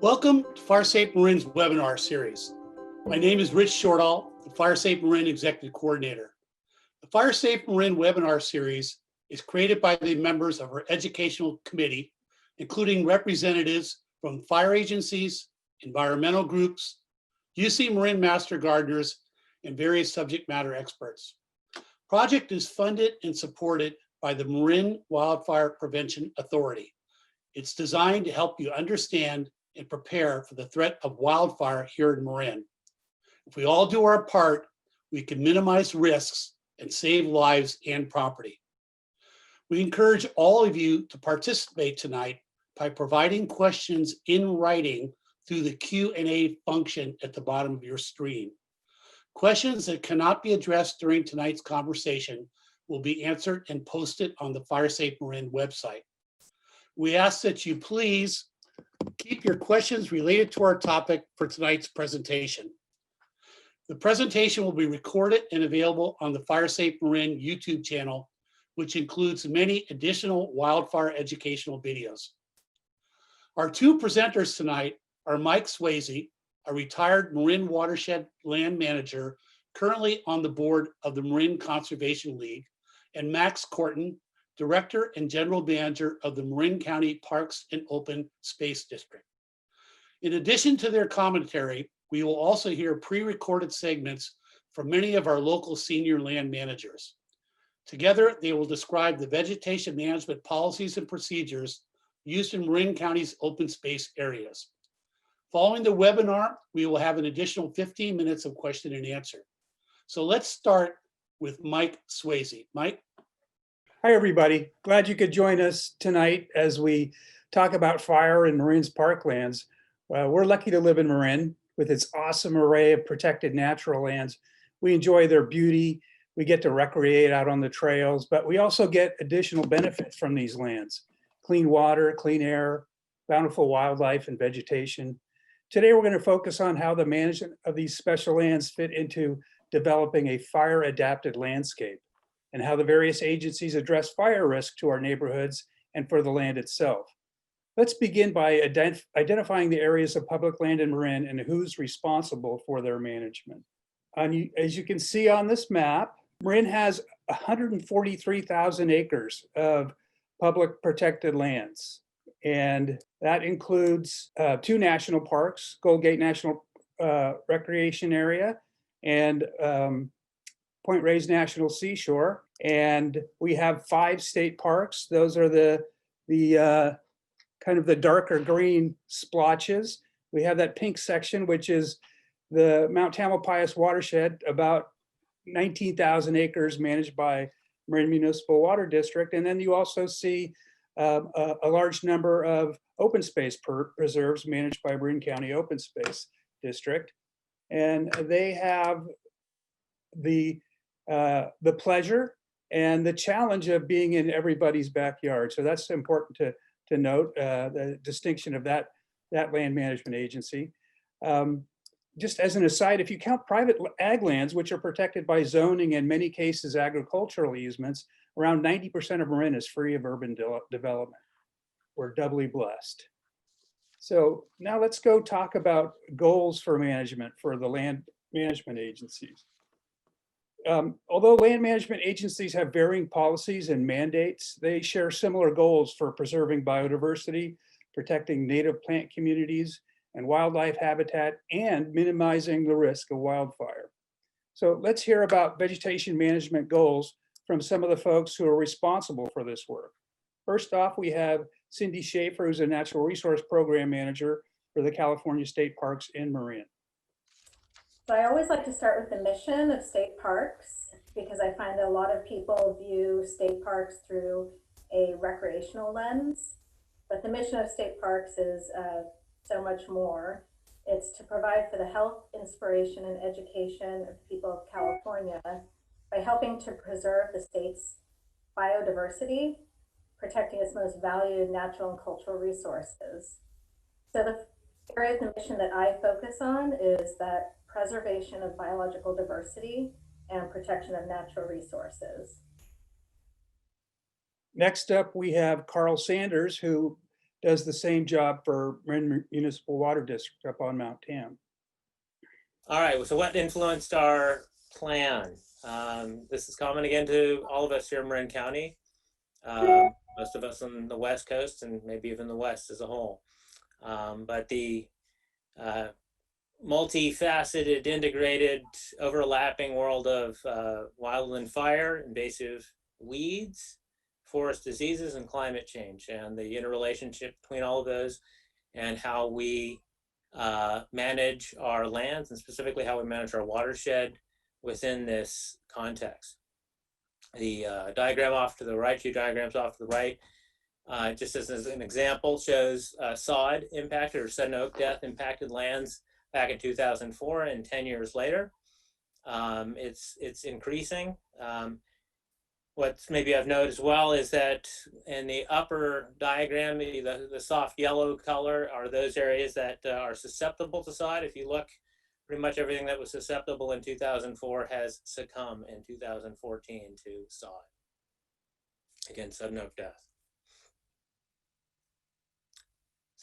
Welcome to FireSafe Marin's webinar series. My name is Rich Shortall, the FireSafe Marin Executive Coordinator. The FireSafe Marin webinar series is created by the members of our educational committee, including representatives from fire agencies, environmental groups, UC Marin Master Gardeners, and various subject matter experts. Project is funded and supported by the Marin Wildfire Prevention Authority. It's designed to help you understand and prepare for the threat of wildfire here in Marin. If we all do our part, we can minimize risks and save lives and property. We encourage all of you to participate tonight by providing questions in writing through the Q&A function at the bottom of your screen. Questions that cannot be addressed during tonight's conversation will be answered and posted on the FireSafe Marin website. We ask that you please keep your questions related to our topic for tonight's presentation. The presentation will be recorded and available on the FireSafe Marin YouTube channel, which includes many additional wildfire educational videos. Our two presenters tonight are Mike Swezy, a retired Marin watershed land manager currently on the board of the Marin Conservation League, and Max Korten, Director and General Manager of the Marin County Parks and Open Space District. In addition to their commentary, we will also hear pre-recorded segments from many of our local senior land managers. Together, they will describe the vegetation management policies and procedures used in Marin County's open space areas. Following the webinar, we will have an additional 15 minutes of question and answer. So let's start with Mike Swezy. Mike? Hi, everybody. Glad you could join us tonight as we talk about fire in Marin's parklands. We're lucky to live in Marin with its awesome array of protected natural lands. We enjoy their beauty. We get to recreate out on the trails, but we also get additional benefits from these lands: clean water, clean air, bountiful wildlife and vegetation. Today, we're going to focus on how the management of these special lands fit into developing a fire-adapted landscape, and how the various agencies address fire risk to our neighborhoods and for the land itself. Let's begin by identifying the areas of public land in Marin and who's responsible for their management. As you can see on this map, Marin has 143,000 acres of public protected lands. And that includes two national parks, Gold Gate National Recreation Area and Point Reyes National Seashore. And we have 5 state parks. Those are the kind of the darker green splotches. We have that pink section, which is the Mount Tamalpais watershed, about 19,000 acres managed by Marin Municipal Water District. And then you also see a large number of open space preserves managed by Marin County Open Space District. And they have the pleasure and the challenge of being in everybody's backyard. So that's important to note, the distinction of that land management agency. Just as an aside, if you count private ag lands, which are protected by zoning and in many cases agricultural easements, around 90% of Marin is free of urban development. We're doubly blessed. So now let's go talk about goals for management for the land management agencies. Although land management agencies have varying policies and mandates, they share similar goals for preserving biodiversity, protecting native plant communities and wildlife habitat, and minimizing the risk of wildfire. So let's hear about vegetation management goals from some of the folks who are responsible for this work. First off, we have Cindy Schaefer, who's a Natural Resource Program Manager for the California State Parks in Marin. So I always like to start with the mission of state parks, because I find that a lot of people view state parks through a recreational lens, but the mission of state parks is so much more. It's to provide for the health, inspiration, and education of the people of California by helping to preserve the state's biodiversity, protecting its most valued natural and cultural resources. So the area of the mission that I focus on is that preservation of biological diversity and protection of natural resources. Next up, we have Carl Sanders, who does the same job for Marin Municipal Water District up on Mount Tam. All right, so what influenced our plan? This is common again to all of us here in Marin County, most of us on the West Coast and maybe even the West as a whole. But the multifaceted, integrated, overlapping world of wildland fire, invasive weeds, forest diseases, and climate change, and the interrelationship between all of those, and how we manage our lands, and specifically how we manage our watershed within this context. The diagram off to the right, two diagrams off to the right, just as an example, shows sod impacted or sudden oak death impacted lands back in 2004, and 10 years later. It's increasing. What maybe I've noted as well is that in the upper diagram, the soft yellow color are those areas that are susceptible to sod. If you look, pretty much everything that was susceptible in 2004 has succumbed in 2014 to sod. Again, sudden oak death.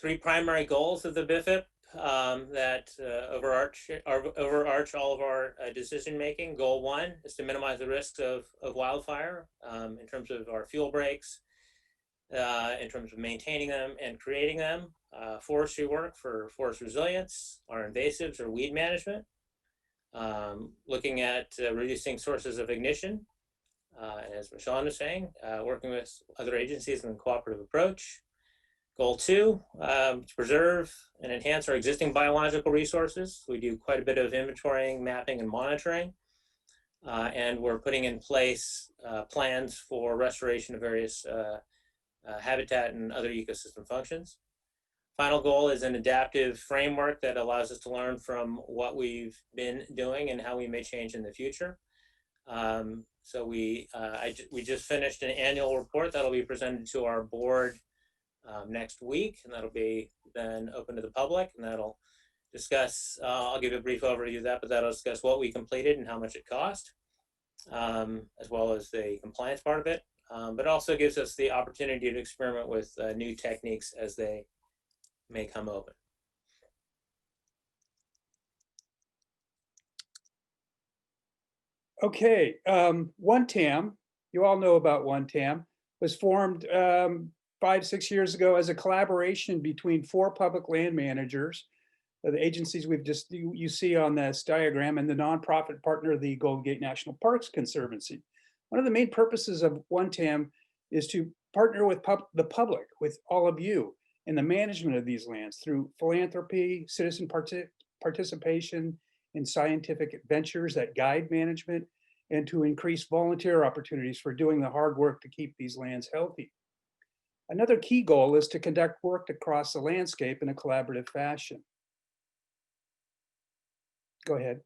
Three primary goals of the BIFIP that overarch all of our decision making. Goal one is to minimize the risks of wildfire in terms of our fuel breaks, in terms of maintaining them and creating them. Forestry work for forest resilience, our invasives or weed management. Looking at reducing sources of ignition, as Michelle was saying, working with other agencies in a cooperative approach. Goal two, to preserve and enhance our existing biological resources. We do quite a bit of inventorying, mapping, and monitoring. And we're putting in place plans for restoration of various habitat and other ecosystem functions. Final goal is an adaptive framework that allows us to learn from what we've been doing and how we may change in the future. So we just finished an annual report that'll be presented to our board next week, and that'll be then open to the public, and that'll discuss, I'll give a brief overview of that, but that'll discuss what we completed and how much it cost, as well as the compliance part of it, but also gives us the opportunity to experiment with new techniques as they may come open. Okay, One Tam, you all know about One Tam, was formed 5-6 years ago as a collaboration between 4 public land managers, the agencies you see on this diagram, and the nonprofit partner, the Golden Gate National Parks Conservancy. One of the main purposes of One Tam is to partner with the public, with all of you, in the management of these lands through philanthropy, citizen participation in scientific ventures that guide management, and to increase volunteer opportunities for doing the hard work to keep these lands healthy. Another key goal is to conduct work across the landscape in a collaborative fashion. Go ahead.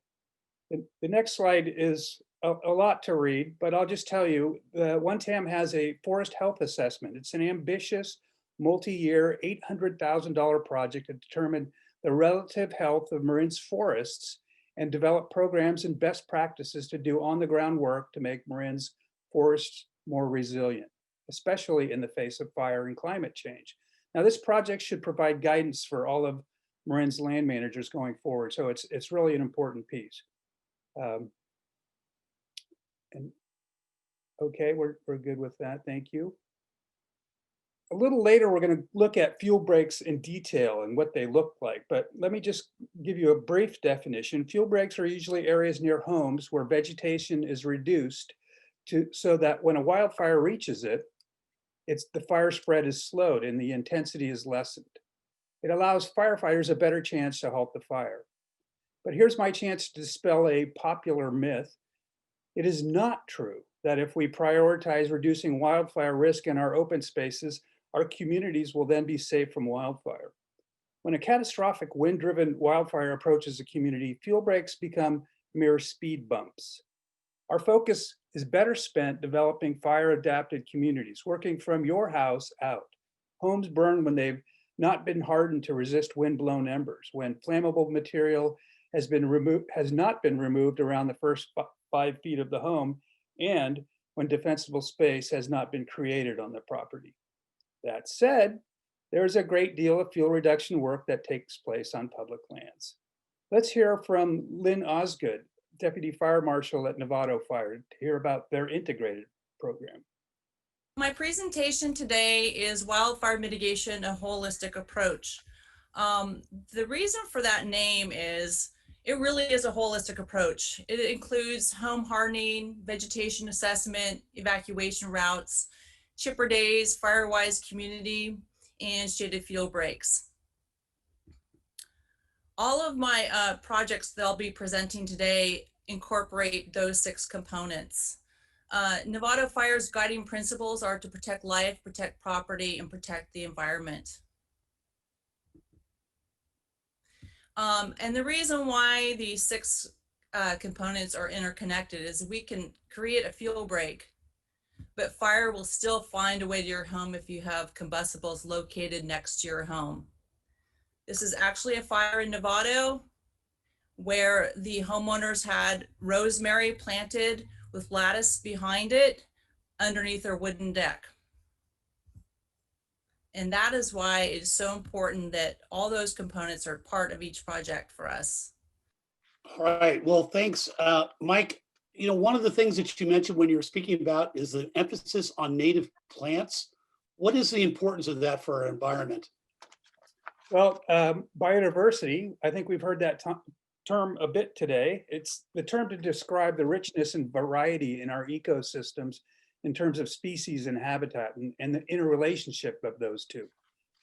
The next slide is a lot to read, but I'll just tell you, One Tam has a forest health assessment. It's an ambitious, multi-year, $800,000 project to determine the relative health of Marin's forests and develop programs and best practices to do on-the-ground work to make Marin's forests more resilient, especially in the face of fire and climate change. Now, this project should provide guidance for all of Marin's land managers going forward, so it's really an important piece. And okay, we're good with that, thank you. A little later, we're going to look at fuel breaks in detail and what they look like, but let me just give you a brief definition. Fuel breaks are usually areas near homes where vegetation is reduced so that when a wildfire reaches it, the fire spread is slowed and the intensity is lessened. It allows firefighters a better chance to halt the fire. But here's my chance to dispel a popular myth. It is not true that if we prioritize reducing wildfire risk in our open spaces, our communities will then be safe from wildfire. When a catastrophic wind-driven wildfire approaches a community, fuel breaks become mere speed bumps. Our focus is better spent developing fire-adapted communities, working from your house out. Homes burn when they've not been hardened to resist wind-blown embers, when flammable material has not been removed around the first 5 feet of the home, and when defensible space has not been created on the property. That said, There's a great deal of fuel reduction work that takes place on public lands. Let's hear from Lynn Osgood, Deputy Fire Marshal at Novato Fire, to hear about their integrated program. My presentation today is wildfire mitigation, a holistic approach. The reason for that name is it really is a holistic approach. It includes home hardening, vegetation assessment, evacuation routes, chipper days, fire-wise community, and shaded field breaks. All of my projects that I'll be presenting today incorporate those 6 components. Novato Fire's guiding principles are to protect life, protect property, and protect the environment. And the reason why these 6 components are interconnected is we can create a fuel break, but fire will still find a way to your home if you have combustibles located next to your home. This is actually a fire in Novato where the homeowners had rosemary planted with lattice behind it underneath their wooden deck. And that is why it's so important that all those components are part of each project for us. All right, well, thanks. Mike, you know, one of the things that you mentioned when you were speaking about is the emphasis on native plants. What is the importance of that for our environment? Well, biodiversity, I think we've heard that term a bit today. It's the term to describe the richness and variety in our ecosystems in terms of species and habitat and the interrelationship of those two.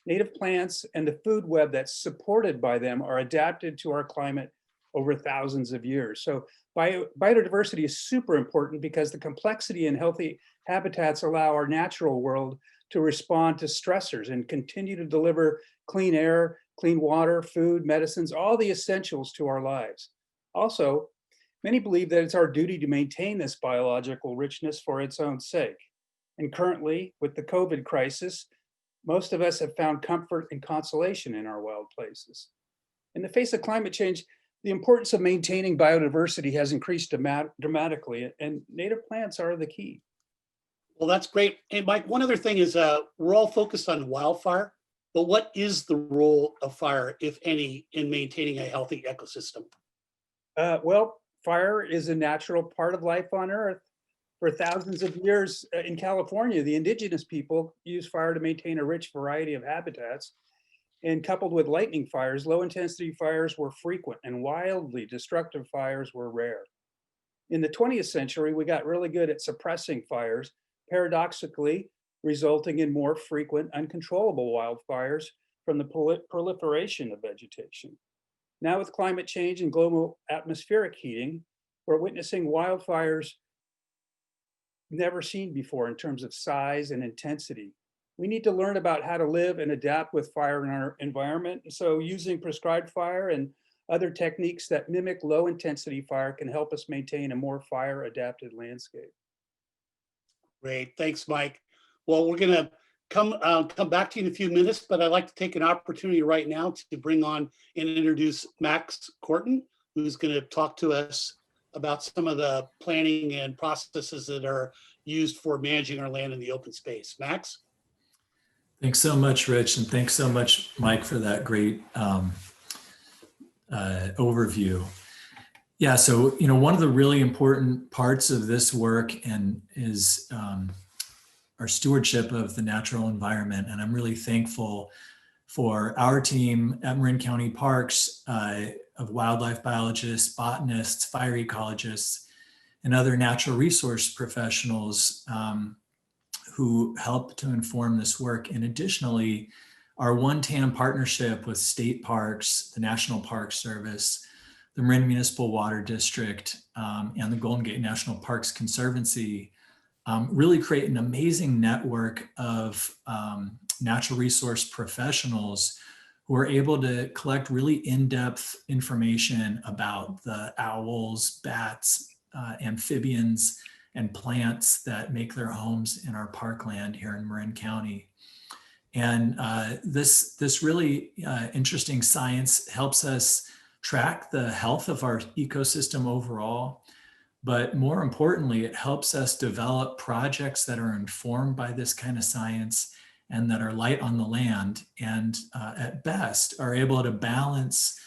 Native plants and the food web that's supported by them are adapted to our climate over thousands of years. So biodiversity is super important because the complexity and healthy habitats allow our natural world to respond to stressors and continue to deliver clean air, clean water, food, medicines, all the essentials to our lives. Also, many believe that it's our duty to maintain this biological richness for its own sake. And currently, with the COVID crisis, most of us have found comfort and consolation in our wild places. In the face of climate change, the importance of maintaining biodiversity has increased dramatically, and native plants are the key. Well, that's great. And Mike, one other thing is we're all focused on wildfire, but what is the role of fire, if any, in maintaining a healthy ecosystem? Well, fire is a natural part of life on Earth. For thousands of years in California, the indigenous people used fire to maintain a rich variety of habitats. And coupled with lightning fires, low intensity fires were frequent and wildly destructive fires were rare. In the 20th century, we got really good at suppressing fires, paradoxically resulting in more frequent, uncontrollable wildfires from the proliferation of vegetation. Now with climate change and global atmospheric heating, we're witnessing wildfires never seen before in terms of size and intensity. We need to learn about how to live and adapt with fire in our environment. So using prescribed fire and other techniques that mimic low intensity fire can help us maintain a more fire adapted landscape. Great, thanks, Mike. Well, we're gonna come back to you in a few minutes, but I'd like to take an opportunity right now to bring on and introduce Max Korten, who's gonna talk to us about some of the planning and processes that are used for managing our land in the open space. Max? Thanks so much, Rich, and thanks so much, Mike, for that great overview. Yeah, so one of the really important parts of this work is our stewardship of the natural environment, and I'm really thankful for our team at Marin County Parks of wildlife biologists, botanists, fire ecologists, and other natural resource professionals who help to inform this work. And additionally, our one-TAM partnership with state parks, the National Park Service, the Marin Municipal Water District, and the Golden Gate National Parks Conservancy really create an amazing network of natural resource professionals who are able to collect really in-depth information about the owls, bats, amphibians, and plants that make their homes in our parkland here in Marin County. And this really interesting science helps us track the health of our ecosystem overall, but more importantly, it helps us develop projects that are informed by this kind of science and that are light on the land, and at best are able to balance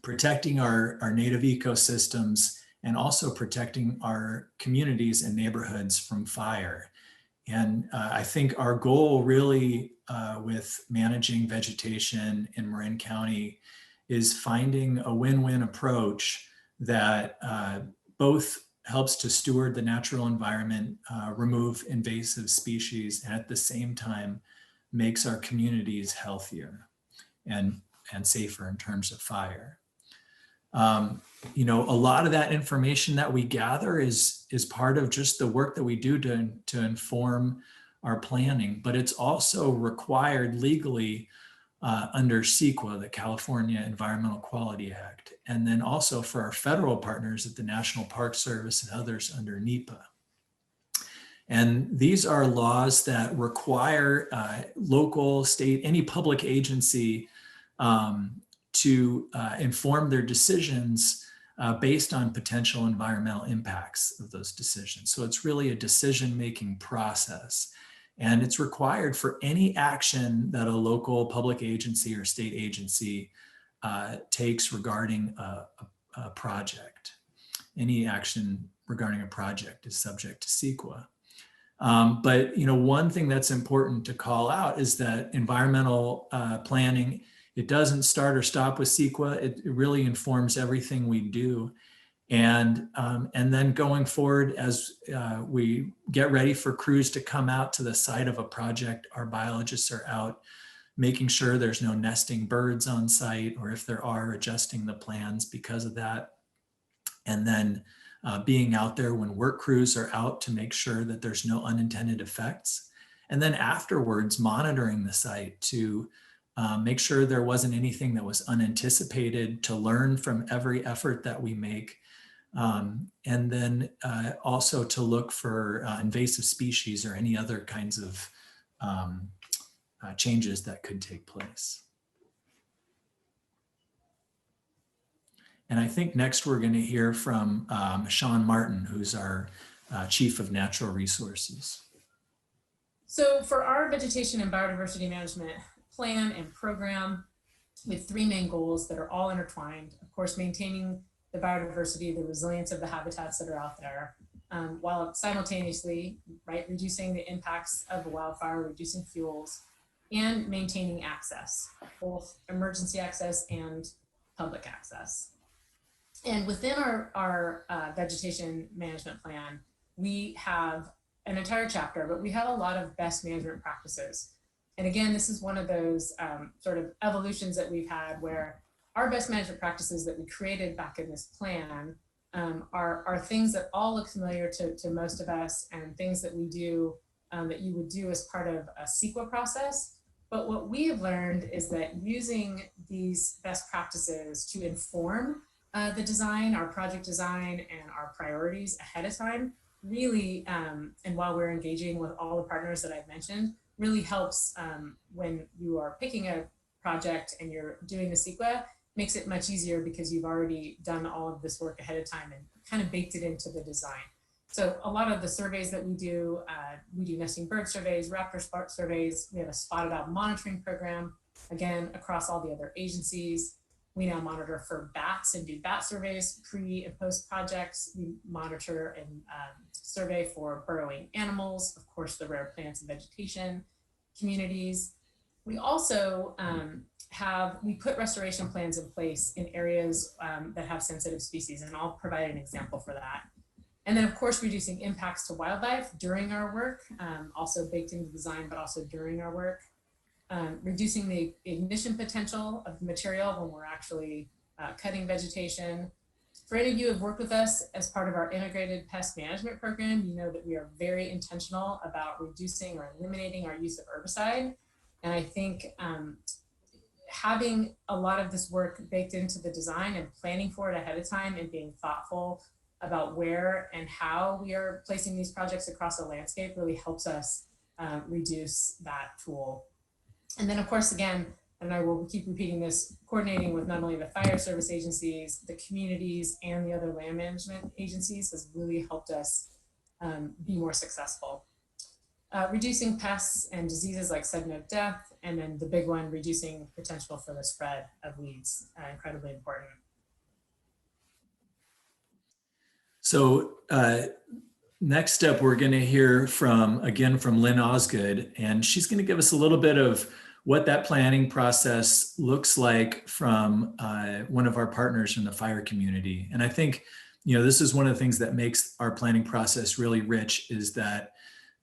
protecting our native ecosystems and also protecting our communities and neighborhoods from fire. And I think our goal really with managing vegetation in Marin County is finding a win-win approach that both helps to steward the natural environment, remove invasive species, and at the same time makes our communities healthier and safer in terms of fire. You know, a lot of that information that we gather is part of just the work that we do to inform our planning, but it's also required legally under CEQA, the California Environmental Quality Act, and then also for our federal partners at the National Park Service and others under NEPA. And these are laws that require local, state, any public agency to inform their decisions based on potential environmental impacts of those decisions. So it's really a decision-making process. And it's required for any action that a local public agency or state agency takes regarding a project. Any action regarding a project is subject to CEQA. But you know, one thing that's important to call out is that environmental planning, it doesn't start or stop with CEQA. It really informs everything we do. And then going forward, as we get ready for crews to come out to the site of a project, our biologists are out making sure there's no nesting birds on site, or if there are, adjusting the plans because of that. And then being out there when work crews are out to make sure that there's no unintended effects. And then afterwards, monitoring the site to make sure there wasn't anything that was unanticipated, to learn from every effort that we make. And then also to look for invasive species or any other kinds of changes that could take place. And I think next we're going to hear from Sean Martin, who's our Chief of Natural Resources. So for our vegetation and biodiversity management plan and program, we have three main goals that are all intertwined. Of course, maintaining the biodiversity, the resilience of the habitats that are out there, while simultaneously, right, reducing the impacts of a wildfire, reducing fuels, and maintaining access, both emergency access and public access. And within our vegetation management plan, we have an entire chapter, but we have a lot of best management practices. And again, this is one of those sort of evolutions that we've had where our best management practices that we created back in this plan are things that all look familiar to most of us, and things that we do that you would do as part of a CEQA process. But what we have learned is that using these best practices to inform the design, our project design, and our priorities ahead of time really, and while we're engaging with all the partners that I've mentioned, really helps when you are picking a project and you're doing the CEQA. Makes it much easier because you've already done all of this work ahead of time and kind of baked it into the design. So a lot of the surveys that we do nesting bird surveys, raptor spot surveys. We have a spotted owl monitoring program, again, across all the other agencies. We now monitor for bats and do bat surveys pre and post projects. We monitor and survey for burrowing animals, of course, the rare plants and vegetation communities. We also we put restoration plans in place in areas that have sensitive species, and I'll provide an example for that. And then, of course, reducing impacts to wildlife during our work, also baked into design, but also during our work. Reducing the ignition potential of the material when we're actually cutting vegetation. For any of you who have worked with us as part of our integrated pest management program, you know that we are very intentional about reducing or eliminating our use of herbicide. And I think having a lot of this work baked into the design and planning for it ahead of time and being thoughtful about where and how we are placing these projects across the landscape really helps us reduce that tool. And then, of course, again, and I will keep repeating this, coordinating with not only the fire service agencies, the communities, and the other land management agencies has really helped us be more successful. reducing pests and diseases like sudden note death, and then the big one, reducing potential for the spread of weeds, incredibly important. So next up, we're going to hear from Lynn Osgood, and she's going to give us a little bit of what that planning process looks like from one of our partners in the fire community. And I think, this is one of the things that makes our planning process really rich, is that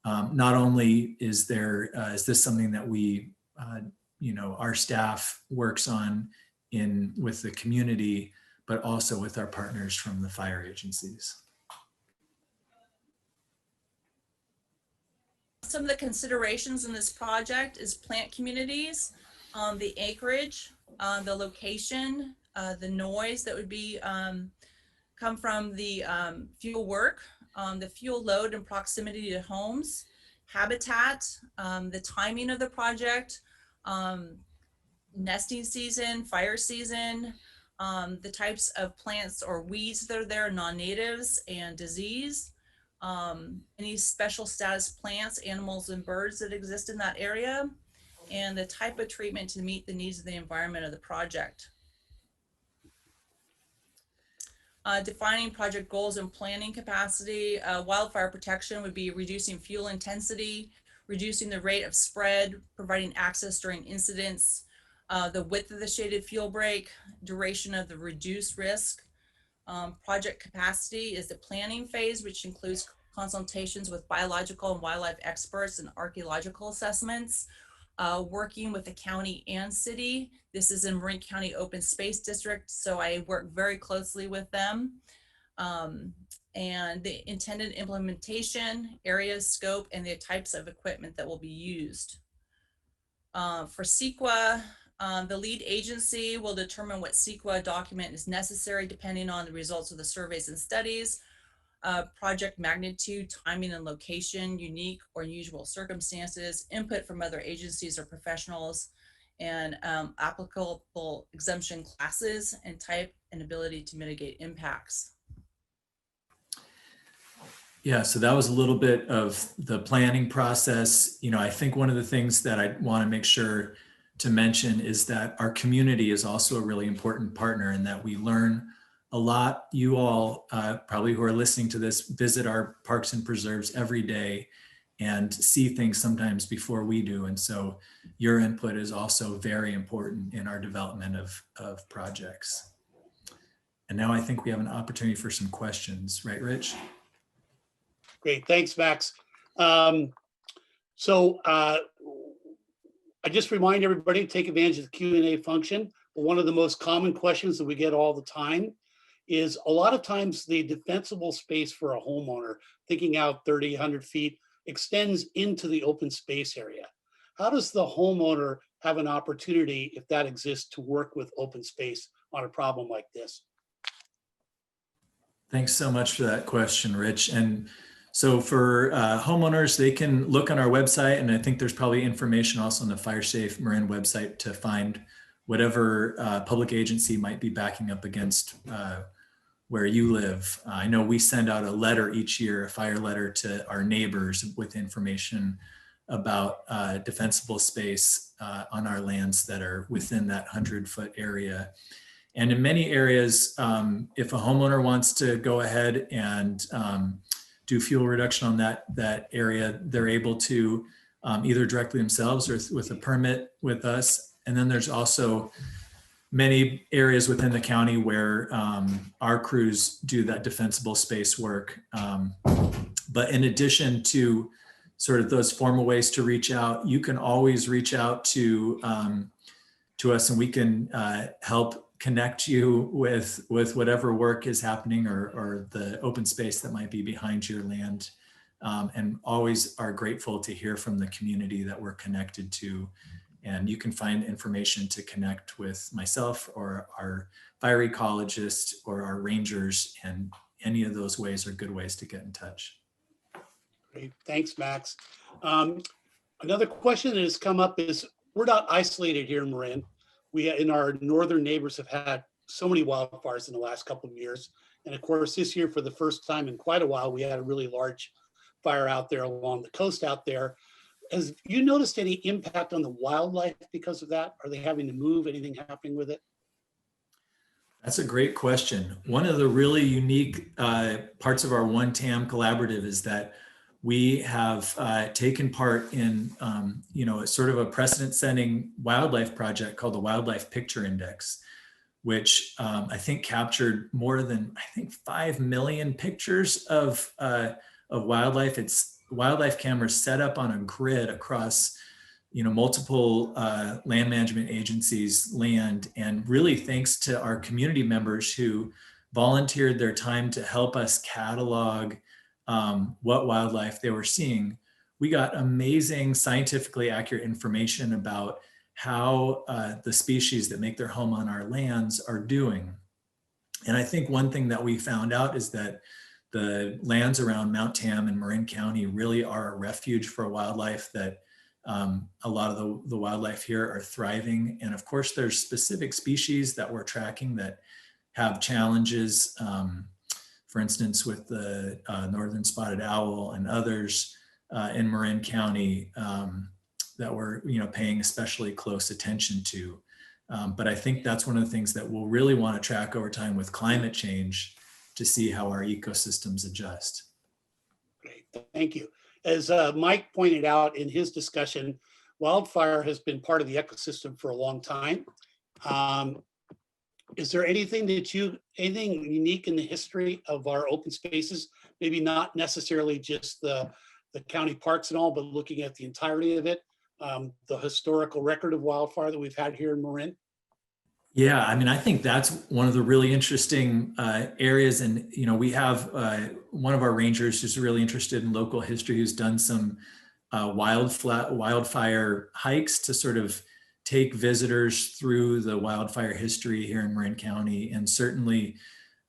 not only is this something that we, our staff works on with the community, but also with our partners from the fire agencies. Some of the considerations in this project is plant communities, the acreage, the location, the noise that would be come from the fuel work, the fuel load and proximity to homes, habitat, the timing of the project, nesting season, fire season, the types of plants or weeds that are there, non-natives, and disease, any special status plants, animals, and birds that exist in that area, and the type of treatment to meet the needs of the environment of the project. Defining project goals and planning capacity. Wildfire protection would be reducing fuel intensity, reducing the rate of spread, providing access during incidents, the width of the shaded fuel break, duration of the reduced risk. Project capacity is the planning phase, which includes consultations with biological and wildlife experts and archaeological assessments, working with the county and city. This is in Marin County Open Space District, so I work very closely with them. And the intended implementation, area, scope, and the types of equipment that will be used. For CEQA, the lead agency will determine what CEQA document is necessary depending on the results of the surveys and studies, project magnitude, timing and location, unique or unusual circumstances, input from other agencies or professionals, and applicable exemption classes and type and ability to mitigate impacts. Yeah, so that was a little bit of the planning process. I think one of the things that I want to make sure to mention is that our community is also a really important partner, and that we learn a lot. You all probably who are listening to this visit our parks and preserves every day and see things sometimes before we do. And so your input is also very important in our development of projects. And now I think we have an opportunity for some questions, right, Rich? Great, thanks, Max. I just remind everybody to take advantage of the Q&A function. One of the most common questions that we get all the time is, a lot of times the defensible space for a homeowner, thinking out 30, 100 feet, extends into the open space area. How does the homeowner have an opportunity, if that exists, to work with open space on a problem like this? Thanks so much for that question, Rich. And so for homeowners, they can look on our website, and I think there's probably information also on the FireSafe Marin website to find whatever public agency might be backing up against where you live. I know we send out a letter each year, a fire letter to our neighbors with information about defensible space on our lands that are within that 100-foot area. And in many areas, if a homeowner wants to go ahead and do fuel reduction on that area, they're able to either directly themselves or with a permit with us. And then there's also many areas within the county where our crews do that defensible space work. But in addition to sort of those formal ways to reach out, you can always reach out to us, and we can help connect you with whatever work is happening or the open space that might be behind your land. And always are grateful to hear from the community that we're connected to. And you can find information to connect with myself or our fire ecologist or our rangers, and any of those ways are good ways to get in touch. Great, thanks, Max. Another question that has come up is, we're not isolated here in Marin. In our northern neighbors have had so many wildfires in the last couple of years. And of course, this year, for the first time in quite a while, we had a really large fire out there along the coast out there. Has you noticed any impact on the wildlife because of that? Are they having to move? Anything happening with it? That's a great question. One of the really unique parts of our One TAM collaborative is that we have taken part in, a sort of a precedent-setting wildlife project called the Wildlife Picture Index, which I think captured more than 5 million pictures of wildlife. It's wildlife cameras set up on a grid across multiple land management agencies' land, and really thanks to our community members who volunteered their time to help us catalog what wildlife they were seeing, we got amazing scientifically accurate information about how the species that make their home on our lands are doing. And I think one thing that we found out is that the lands around Mount Tam and Marin County really are a refuge for wildlife, that a lot of the wildlife here are thriving. And of course, there's specific species that we're tracking that have challenges. For instance, with the northern spotted owl and others in Marin County that we're paying especially close attention to. But I think that's one of the things that we'll really want to track over time with climate change to see how our ecosystems adjust. Great, thank you. As Mike pointed out in his discussion, wildfire has been part of the ecosystem for a long time. Is there anything unique in the history of our open spaces? Maybe not necessarily just the county parks and all, but looking at the entirety of it, the historical record of wildfire that we've had here in Marin? Yeah, I mean, I think that's one of the really interesting areas. And, we have one of our rangers who's really interested in local history, who's done some wildfire hikes to sort of take visitors through the wildfire history here in Marin County. And certainly,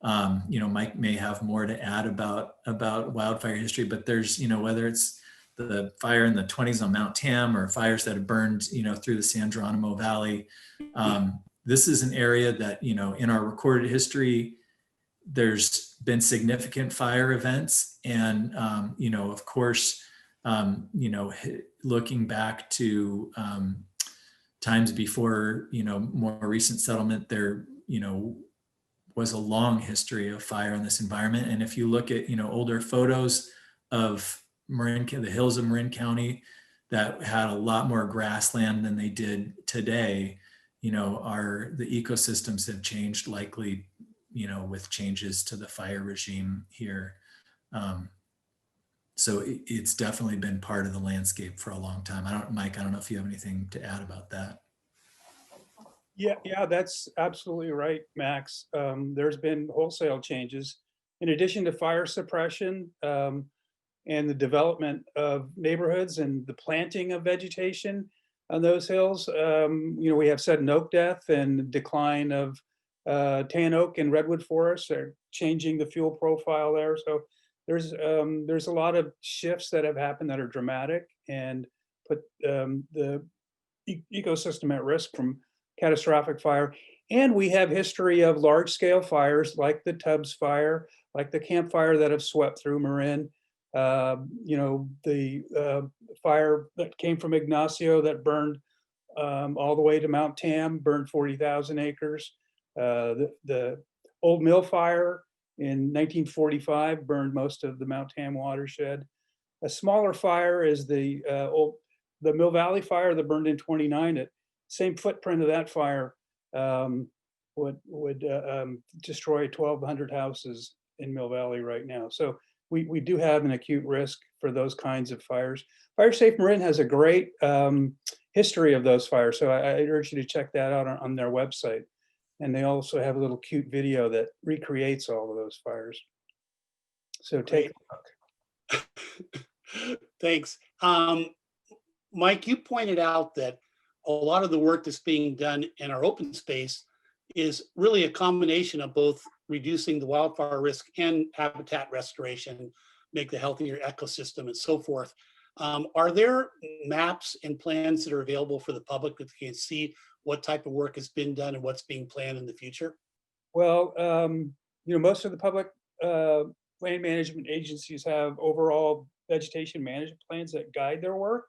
Mike may have more to add about wildfire history, but there's, whether it's the fire in the 20s on Mount Tam or fires that have burned, through the San Geronimo Valley. This is an area that, in our recorded history, there's been significant fire events. And, of course, looking back to times before, more recent settlement, there, was a long history of fire in this environment. And if you look at, older photos of the hills of Marin County that had a lot more grassland than they did today, the ecosystems have changed, likely, with changes to the fire regime here. So it's definitely been part of the landscape for a long time. Mike, I don't know if you have anything to add about that. Yeah, that's absolutely right, Max. There's been wholesale changes. In addition to fire suppression and the development of neighborhoods and the planting of vegetation on those hills, we have sudden oak death and decline of tan oak and redwood forests are changing the fuel profile there. So there's a lot of shifts that have happened that are dramatic and put the ecosystem at risk from catastrophic fire. And we have history of large scale fires like the Tubbs fire, like the Camp Fire that have swept through Marin. The fire that came from Ignacio that burned all the way to Mount Tam, burned 40,000 acres. The Old Mill Fire in 1945 burned most of the Mount Tam watershed. A smaller fire is the Mill Valley Fire that burned in 29. Same footprint of that fire would destroy 1,200 houses in Mill Valley right now. So we do have an acute risk for those kinds of fires. Fire Safe Marin has a great history of those fires. So I urge you to check that out on their website. And they also have a little cute video that recreates all of those fires. So take a look. Thanks. Mike, you pointed out that a lot of the work that's being done in our open space is really a combination of both reducing the wildfire risk and habitat restoration, make the healthier ecosystem and so forth. Are there maps and plans that are available for the public that can see what type of work has been done and what's being planned in the future? Well, most of the public land management agencies have overall vegetation management plans that guide their work.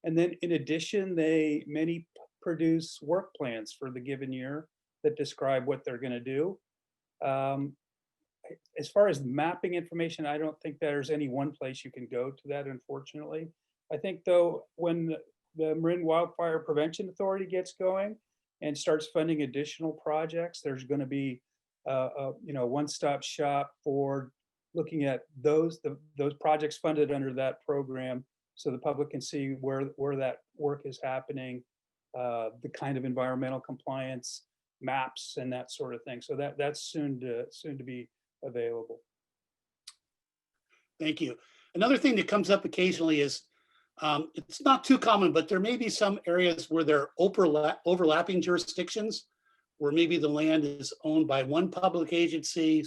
And then in addition, many produce work plans for the given year that describe what they're going to do. As far as mapping information, I don't think there's any one place you can go to that, unfortunately. I think though, when the Marin Wildfire Prevention Authority gets going and starts funding additional projects, there's going to be a one-stop shop for looking at those projects funded under that program, so the public can see where that work is happening, the kind of environmental compliance maps and that sort of thing. So that's soon to be available. Thank you. Another thing that comes up occasionally is, it's not too common, but there may be some areas where there are overlapping jurisdictions, where maybe the land is owned by one public agency,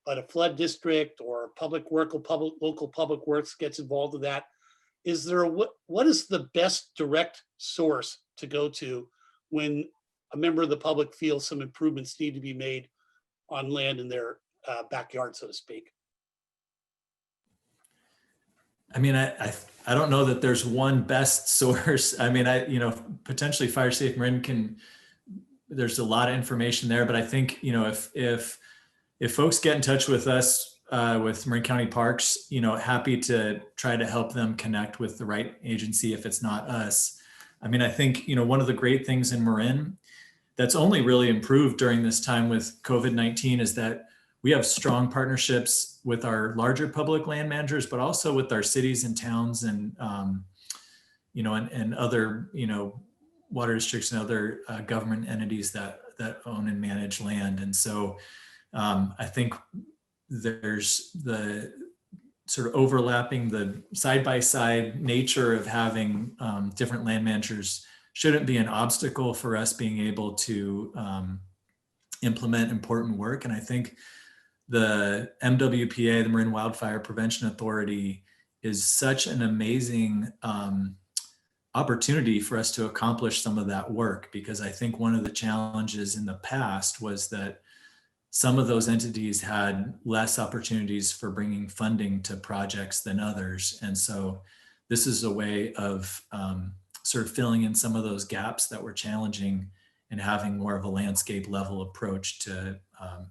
but a flood district or local public works gets involved in that. Is there what is the best direct source to go to when a member of the public feels some improvements need to be made on land in their backyard, so to speak? I mean, I don't know that there's one best source. I mean, potentially Fire Safe Marin there's a lot of information there, but I think, if folks get in touch with us, with Marin County Parks, happy to try to help them connect with the right agency if it's not us. I mean, I think, one of the great things in Marin that's only really improved during this time with COVID-19 is that we have strong partnerships with our larger public land managers, but also with our cities and towns and, and other, water districts and other government entities that own and manage land. And so I think there's the sort of overlapping, the side-by-side nature of having different land managers shouldn't be an obstacle for us being able to implement important work. And I think the MWPA, the Marin Wildfire Prevention Authority, is such an amazing opportunity for us to accomplish some of that work, because I think one of the challenges in the past was that some of those entities had less opportunities for bringing funding to projects than others. And so this is a way of sort of filling in some of those gaps that were challenging and having more of a landscape level approach to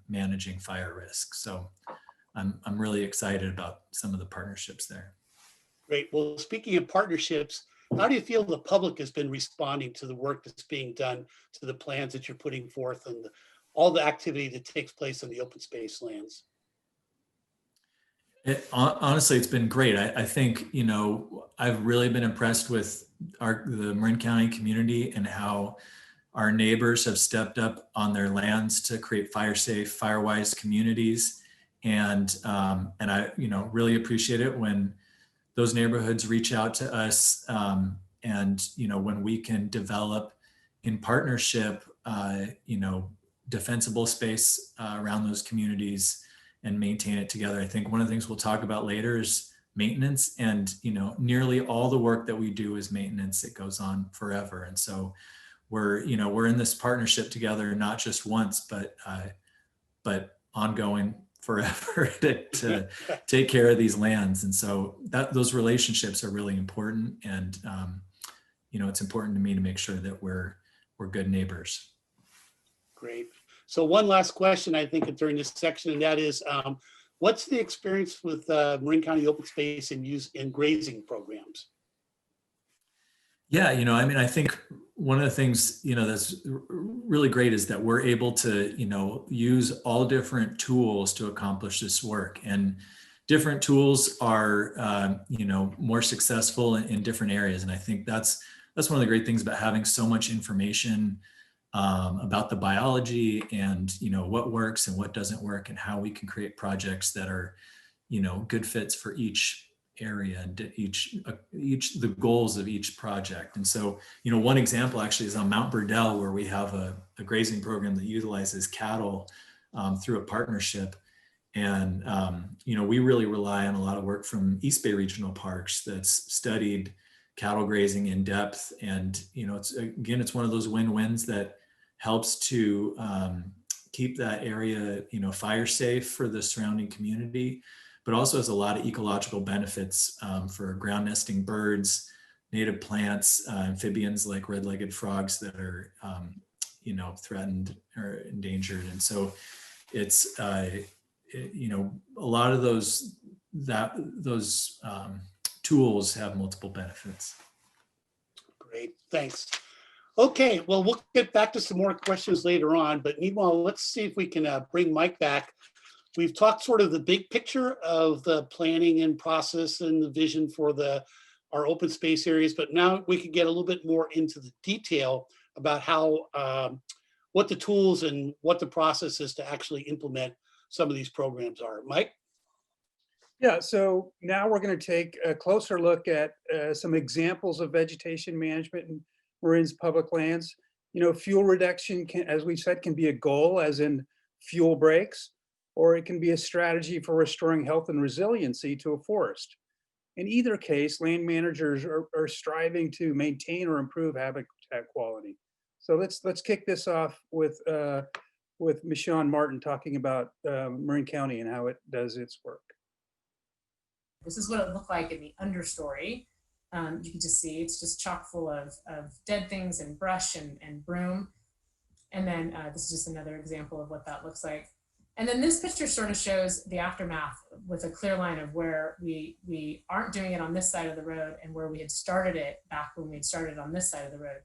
managing fire risk. So I'm really excited about some of the partnerships there. Great. Well, speaking of partnerships, how do you feel the public has been responding to the work that's being done, to the plans that you're putting forth, and all the activity that takes place on the open space lands? Honestly, it's been great. I think, I've really been impressed with the Marin County community and how our neighbors have stepped up on their lands to create fire safe, fire wise communities. And I, really appreciate it when those neighborhoods reach out to us, and, when we can develop in partnership, defensible space around those communities and maintain it together. I think one of the things we'll talk about later is maintenance, and, nearly all the work that we do is maintenance. It goes on forever. And so we're in this partnership together, not just once, but ongoing forever to take care of these lands. And so those relationships are really important. And, it's important to me to make sure that we're good neighbors. Great. So one last question, I think, during this section, and that is, what's the experience with Marin County Open Space in grazing programs? Yeah, I think one of the things, that's really great is that we're able to, use all different tools to accomplish this work. And different tools are, more successful in different areas. And I think that's one of the great things about having so much information about the biology and, what works and what doesn't work, and how we can create projects that are, good fits for each area and the goals of each project. And so, one example actually is on Mount Burdell, where we have a grazing program that utilizes cattle through a partnership. And, we really rely on a lot of work from East Bay Regional Parks that's studied cattle grazing in depth. And, it's one of those win-wins that helps to keep that area, fire safe for the surrounding community, but also has a lot of ecological benefits for ground nesting birds, native plants, amphibians like red-legged frogs that are, you know, threatened or endangered. And so it's, you know, a lot of those tools have multiple benefits. Great, thanks. Okay, well, we'll get back to some more questions later on, but meanwhile, let's see if we can bring Mike back. We've talked sort of the big picture of the planning and process and the vision for our open space areas, but now we can get a little bit more into the detail about how, what the tools and what the process is to actually implement some of these programs are. Mike? Yeah, so now we're going to take a closer look at some examples of vegetation management in Marin's public lands. You know, fuel reduction can, as we said, can be a goal, as in fuel breaks, or it can be a strategy for restoring health and resiliency to a forest. In either case, land managers are striving to maintain or improve habitat quality. So let's kick this off with Michonne Martin talking about Marin County and how it does its work. This is what it looked like in the understory. You can just see it's just chock full of dead things and brush and broom. And then this is just another example of what that looks like. And then this picture sort of shows the aftermath with a clear line of where we aren't doing it on this side of the road and where we had started it back when we had started on this side of the road.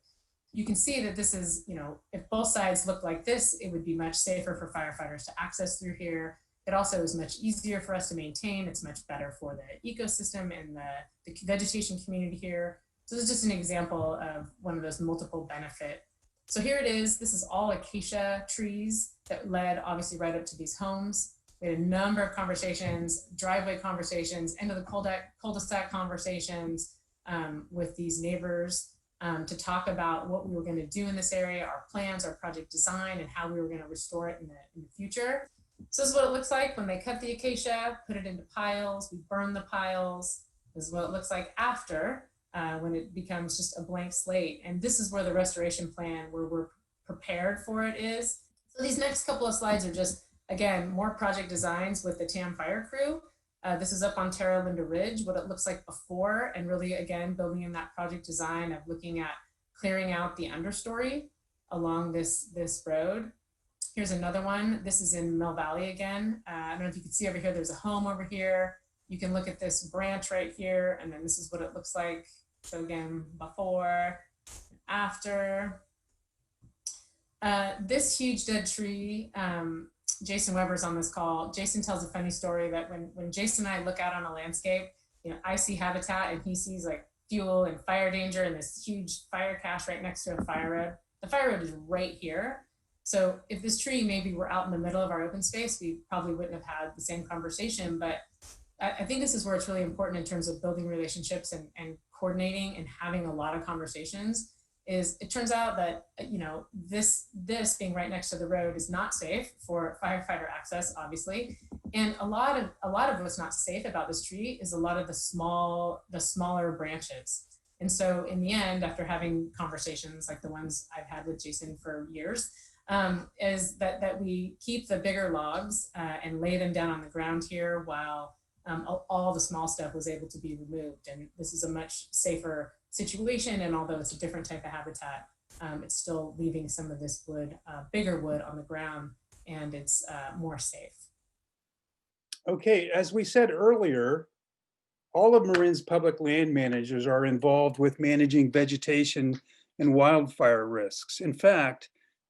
You can see that this is, you know, if both sides looked like this, it would be much safer for firefighters to access through here. It also is much easier for us to maintain. It's much better for the ecosystem and the vegetation community here. So this is just an example of one of those multiple benefit. So here it is. This is all acacia trees that led obviously right up to these homes. We had a number of conversations, driveway conversations, end of the cul-de-sac conversations with these neighbors to talk about what we were going to do in this area, our plans, our project design, and how we were going to restore it in the future. So this is what it looks like when they cut the acacia, put it into piles, we burn the piles. This is what it looks like after, when it becomes just a blank slate. And this is where the restoration plan, where we're prepared for it is. So these next couple of slides are just, again, more project designs with the TAM fire crew. This is up on Terra Linda Ridge, what it looks like before, and really, again, building in that project design of looking at clearing out the understory along this road. Here's another one. This is in Mill Valley again. I don't know if you can see over here, there's a home over here. You can look at this branch right here, and then this is what it looks like. So again, before, after. This huge dead tree, Jason Weber's on this call. Jason tells a funny story that when Jason and I look out on a landscape, you know, I see habitat and he sees like fuel and fire danger and this huge fire cache right next to a fire road. The fire road is right here. So if this tree maybe were out in the middle of our open space, we probably wouldn't have had the same conversation. But I think this is where it's really important in terms of building relationships and coordinating and having a lot of conversations. Is it turns out that, you know, this being right next to the road is not safe for firefighter access, obviously. And a lot of what's not safe about this tree is a lot of the smaller branches. And so in the end, after having conversations like the ones I've had with Jason for years, is that we keep the bigger logs and lay them down on the ground here while all the small stuff was able to be removed. And this is a much safer situation. And although it's a different type of habitat, it's still leaving some of this wood, bigger wood on the ground, and it's more safe. Okay, as we said earlier, all of Marin's public land managers are involved with managing vegetation and wildfire risks. In fact,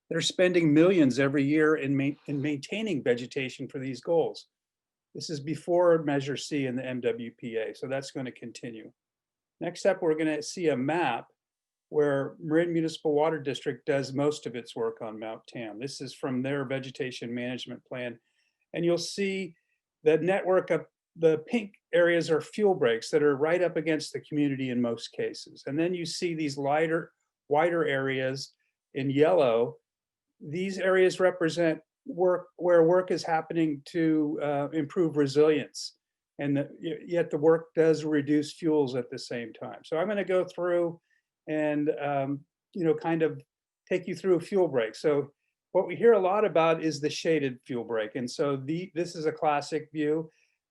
they're spending millions every year in maintaining vegetation for these goals. This is before Measure C in the MWPA, so that's going to continue. Next up, we're going to see a map where Marin Municipal Water District does most of its work on Mount Tam. This is from their vegetation management plan. And you'll see the network of the pink areas are fuel breaks that are right up against the community in most cases. And then you see these wider areas in yellow. These areas represent work where work is happening to improve resilience. And yet the work does reduce fuels at the same time. So I'm going to go through and kind of take you through a fuel break. So what we hear a lot about is the shaded fuel break. And so this is a classic view.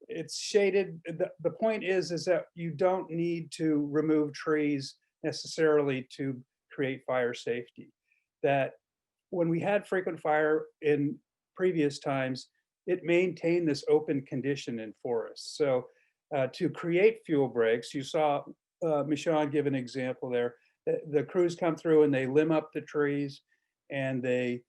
it's shaded. The point is that you don't need to remove trees necessarily to create fire safety. That when we had frequent fire in previous times, it maintained this open condition in forests. So to create fuel breaks, you saw Michonne give an example there. The crews come through and they limb up the trees and they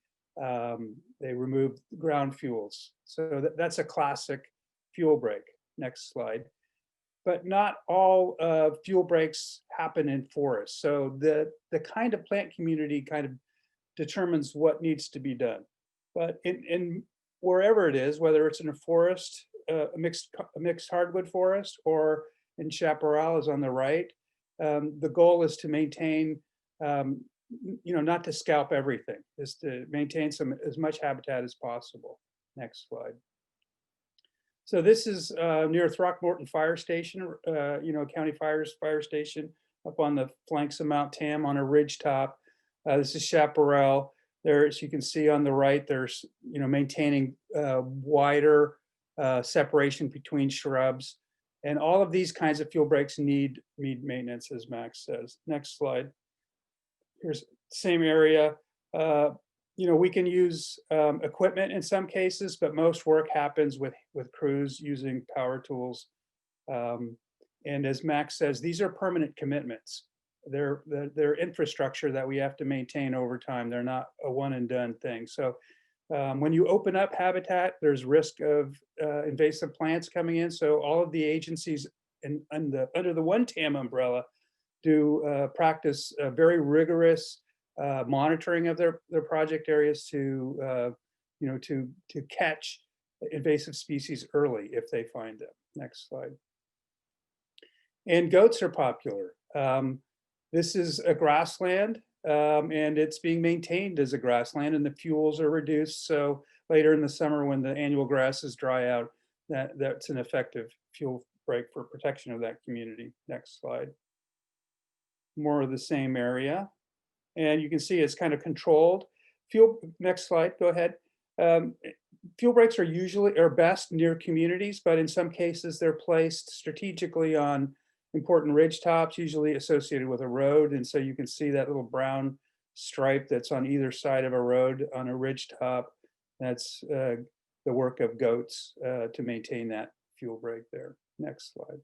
remove ground fuels. So that's a classic fuel break. Next slide. But not all fuel breaks happen in forests. So the kind of plant community kind of determines what needs to be done. But in wherever it is, whether it's in a forest, a mixed hardwood forest, or in chaparral is on the right, the goal is to maintain, not to scalp everything, is to maintain as much habitat as possible. Next slide. So this is near Throckmorton Fire Station, County Fire Station up on the flanks of Mount Tam on a ridge top. This is chaparral. There, as you can see on the right, there's, maintaining wider separation between shrubs. And all of these kinds of fuel breaks need maintenance, as Max says. Next slide. Here's the same area. We can use equipment in some cases, but most work happens with crews using power tools. And as Max says, these are permanent commitments. They're infrastructure that we have to maintain over time. They're not a one and done thing. So when you open up habitat, there's risk of invasive plants coming in. So all of the agencies under the One TAM umbrella do practice very rigorous monitoring of their project areas to catch invasive species early if they find them. Next slide. And goats are popular. This is a grassland, and it's being maintained as a grassland, and the fuels are reduced. So later in the summer, when the annual grasses dry out, that's an effective fuel break for protection of that community. Next slide. More of the same area. And you can see it's kind of controlled. Next slide, go ahead. Fuel breaks are best near communities, but in some cases they're placed strategically on important ridge tops, usually associated with a road. And so you can see that little brown stripe that's on either side of a road on a ridge top. That's the work of goats to maintain that fuel break there. Next slide.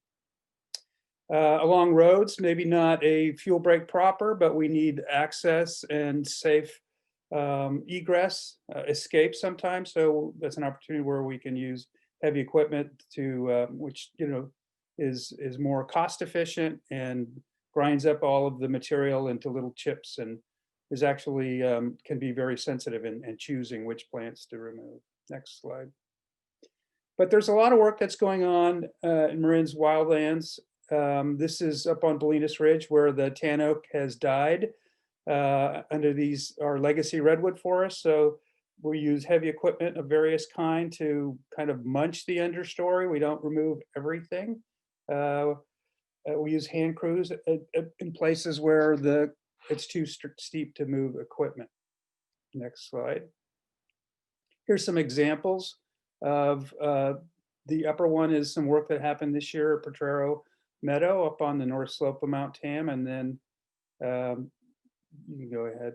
Along roads, maybe not a fuel break proper, but we need access and safe egress, escape sometimes. So that's an opportunity where we can use heavy equipment to, which is more cost efficient and grinds up all of the material into little chips and is actually can be very sensitive in choosing which plants to remove. Next slide. But there's a lot of work that's going on in Marin's wildlands. This is up on Bolinas Ridge where the tan oak has died under our legacy redwood forests. So we use heavy equipment of various kind to kind of munch the understory. We don't remove everything. We use hand crews in places where it's too steep to move equipment. Next slide. Here's some examples of the upper one is some work that happened this year at Potrero Meadow up on the north slope of Mount Tam, and then you can go ahead.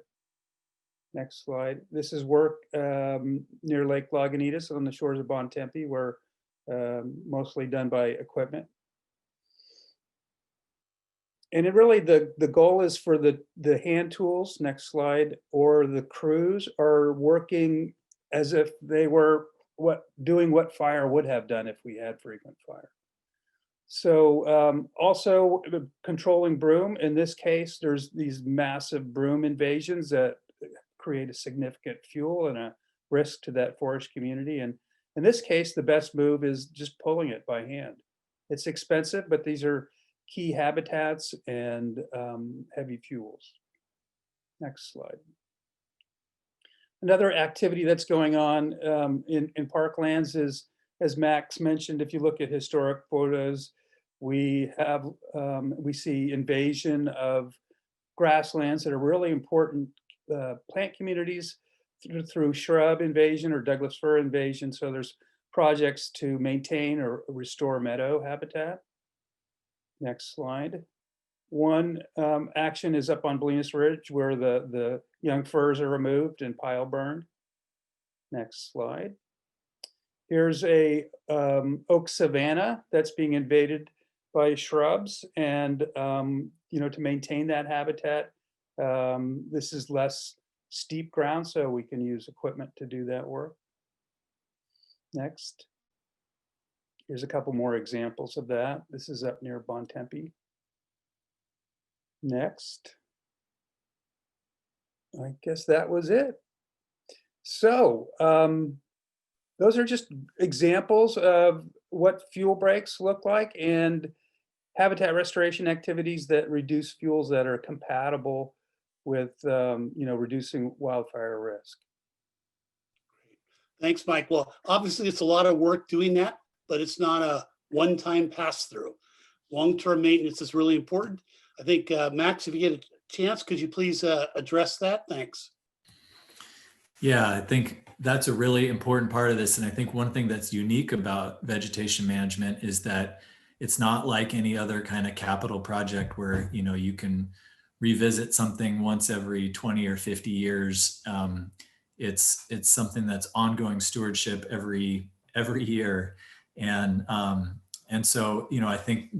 Next slide. This is work near Lake Lagunitas on the shores of Bontempi, where mostly done by equipment. And really the goal is for the hand tools, next slide, or the crews are working as if they were doing what fire would have done if we had frequent fire. So also controlling broom. In this case, there's these massive broom invasions that create a significant fuel and a risk to that forest community. And in this case, the best move is just pulling it by hand. It's expensive, but these are key habitats and heavy fuels. Next slide. Another activity that's going on in parklands is, as Max mentioned, if you look at historic photos, we see invasion of grasslands that are really important plant communities through shrub invasion or Douglas fir invasion. So there's projects to maintain or restore meadow habitat. Next slide. One action is up on Bolinas Ridge where the young firs are removed and pile burned. Next slide. Here's a oak savanna that's being invaded by shrubs, and to maintain that habitat, this is less steep ground, so we can use equipment to do that work. Next. Here's a couple more examples of that. This is up near Bontempi. Next. I guess that was it. So those are just examples of what fuel breaks look like and habitat restoration activities that reduce fuels that are compatible with reducing wildfire risk. Thanks, Mike. Well, obviously it's a lot of work doing that, but it's not a one-time pass-through. Long-term maintenance is really important. I think, Max, if you get a chance, could you please address that? Thanks. Yeah, I think that's a really important part of this. And I think one thing that's unique about vegetation management is that it's not like any other kind of capital project where, you can revisit something once every 20 or 50 years. It's something that's ongoing stewardship every year. And so, I think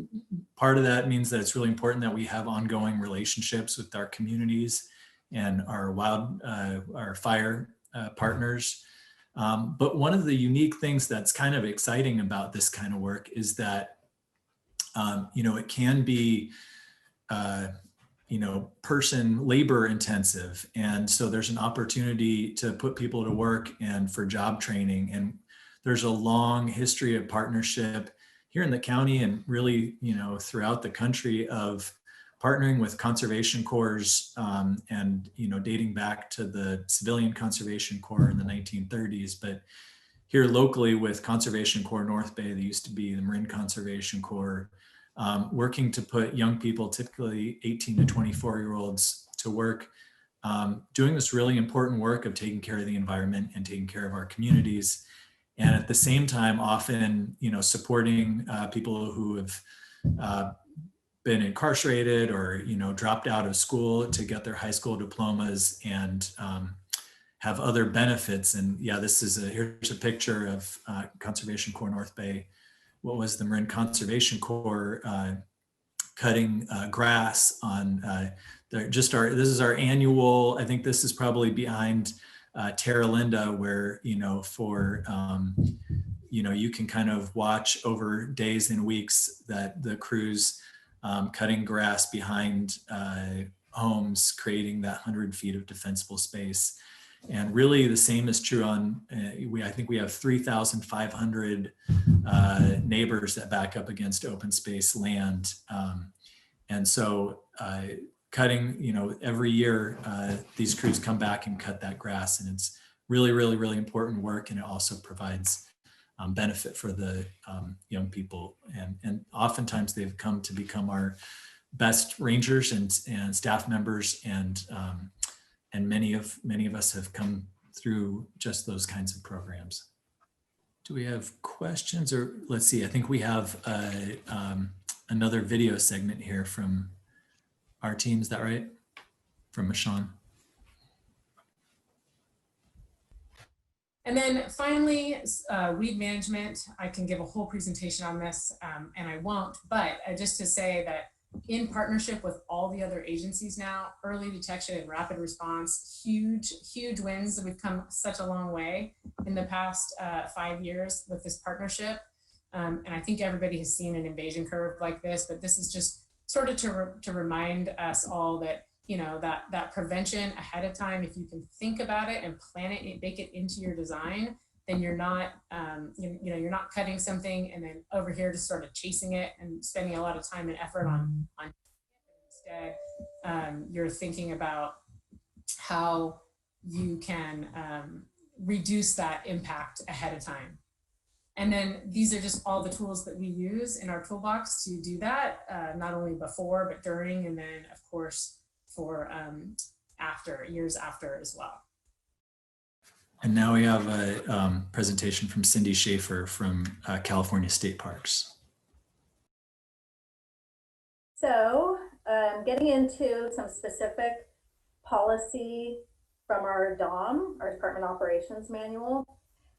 part of that means that it's really important that we have ongoing relationships with our communities and our fire partners. But one of the unique things that's kind of exciting about this kind of work is that, it can be, labor intensive. And so there's an opportunity to put people to work and for job training. And there's a long history of partnership here in the county and really, throughout the country of partnering with conservation corps and, dating back to the Civilian Conservation Corps in the 1930s. But here locally with Conservation Corps North Bay, they used to be the Marin Conservation Corps, working to put young people, typically 18 to 24-year-olds, to work, doing this really important work of taking care of the environment and taking care of our communities. And at the same time, often, supporting people who have been incarcerated or, dropped out of school to get their high school diplomas and have other benefits. And yeah, here's a picture of Conservation Corps North Bay. What was the Marin Conservation Corps cutting grass on this is our annual, I think this is probably behind Terra Linda, where, you can kind of watch over days and weeks that the crews cutting grass behind homes, creating that 100 feet of defensible space. And really the same is true on, I think we have 3,500 neighbors that back up against open space land. And so cutting, every year, these crews come back and cut that grass, and it's really, really, really important work. And it also provides benefit for the young people. And oftentimes they've come to become our best rangers and staff members. And many of us have come through just those kinds of programs. Do we have questions? Or let's see, I think we have another video segment here from our team. Is that right? From Michonne. And then finally, weed management. I can give a whole presentation on this, and I won't, but just to say that in partnership with all the other agencies now, early detection and rapid response, huge wins. We've come such a long way in the past 5 years with this partnership. And I think everybody has seen an invasion curve like this, but this is just sort of to remind us all that, that prevention ahead of time, if you can think about it and plan it and bake it into your design, then you're not, you're not cutting something and then over here just sort of chasing it and spending a lot of time and effort on instead, you're thinking about how you can reduce that impact ahead of time. And then these are just all the tools that we use in our toolbox to do that, not only before, but during, and then of course for years after as well. And now we have a presentation from Cindy Schaefer from California State Parks. So getting into some specific policy from our DOM, our Department Operations Manual.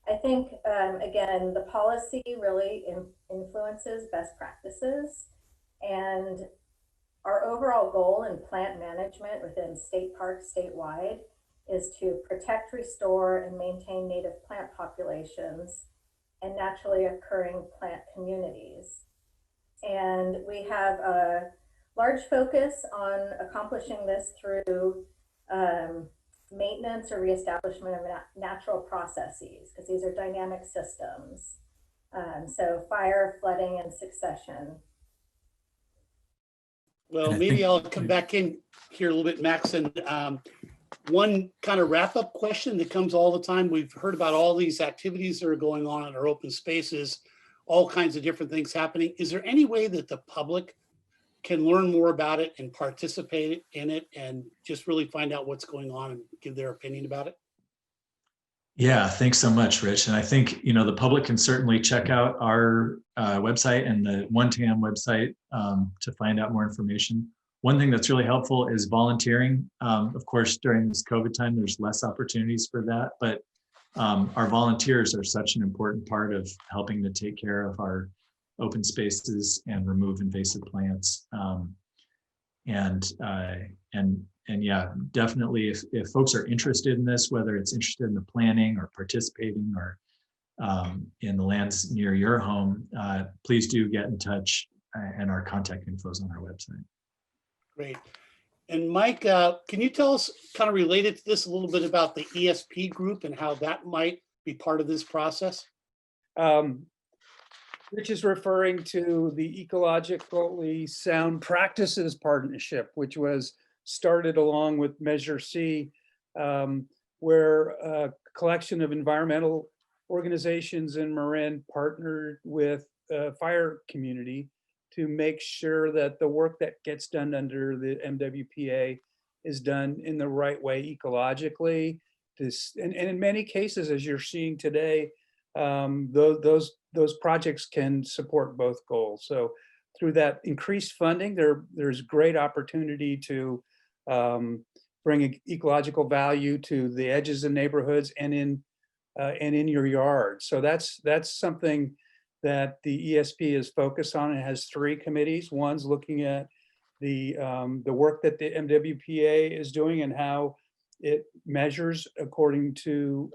I think, again, the policy really influences best practices, and our overall goal in plant management within state parks statewide is to protect, restore, and maintain native plant populations and naturally occurring plant communities. And we have a large focus on accomplishing this through maintenance or reestablishment of natural processes, because these are dynamic systems. So fire, flooding, and succession. Well, And I maybe think- I'll come back in here a little bit, Max, and one kind of wrap-up question that comes all the time. We've heard about all these activities that are going on in our open spaces, all kinds of different things happening. Is there any way that the public can learn more about it and participate in it and just really find out what's going on and give their opinion about it? Yeah, thanks so much, Rich. And I think, the public can certainly check out our website and the OneTAM website to find out more information. One thing that's really helpful is volunteering. Of course, during this COVID time, there's less opportunities for that, but our volunteers are such an important part of helping to take care of our open spaces and remove invasive plants. And yeah, definitely if folks are interested in this, whether it's interested in the planning or participating or in the lands near your home, please do get in touch, and our contact info is on our website. Great. And Mike, can you tell us, kind of related to this, a little bit about the ESP group and how that might be part of this process? Which is referring to the Ecologically Sound Practices Partnership, which was started along with Measure C, where a collection of environmental organizations in Marin partnered with the fire community to make sure that the work that gets done under the MWPA is done in the right way ecologically. And in many cases, as you're seeing today, those projects can support both goals. So through that increased funding, there's great opportunity to bring ecological value to the edges of neighborhoods and in your yard. So that's something that the ESP is focused on. It has 3 committees. One's looking at the work that the MWPA is doing and how it measures according to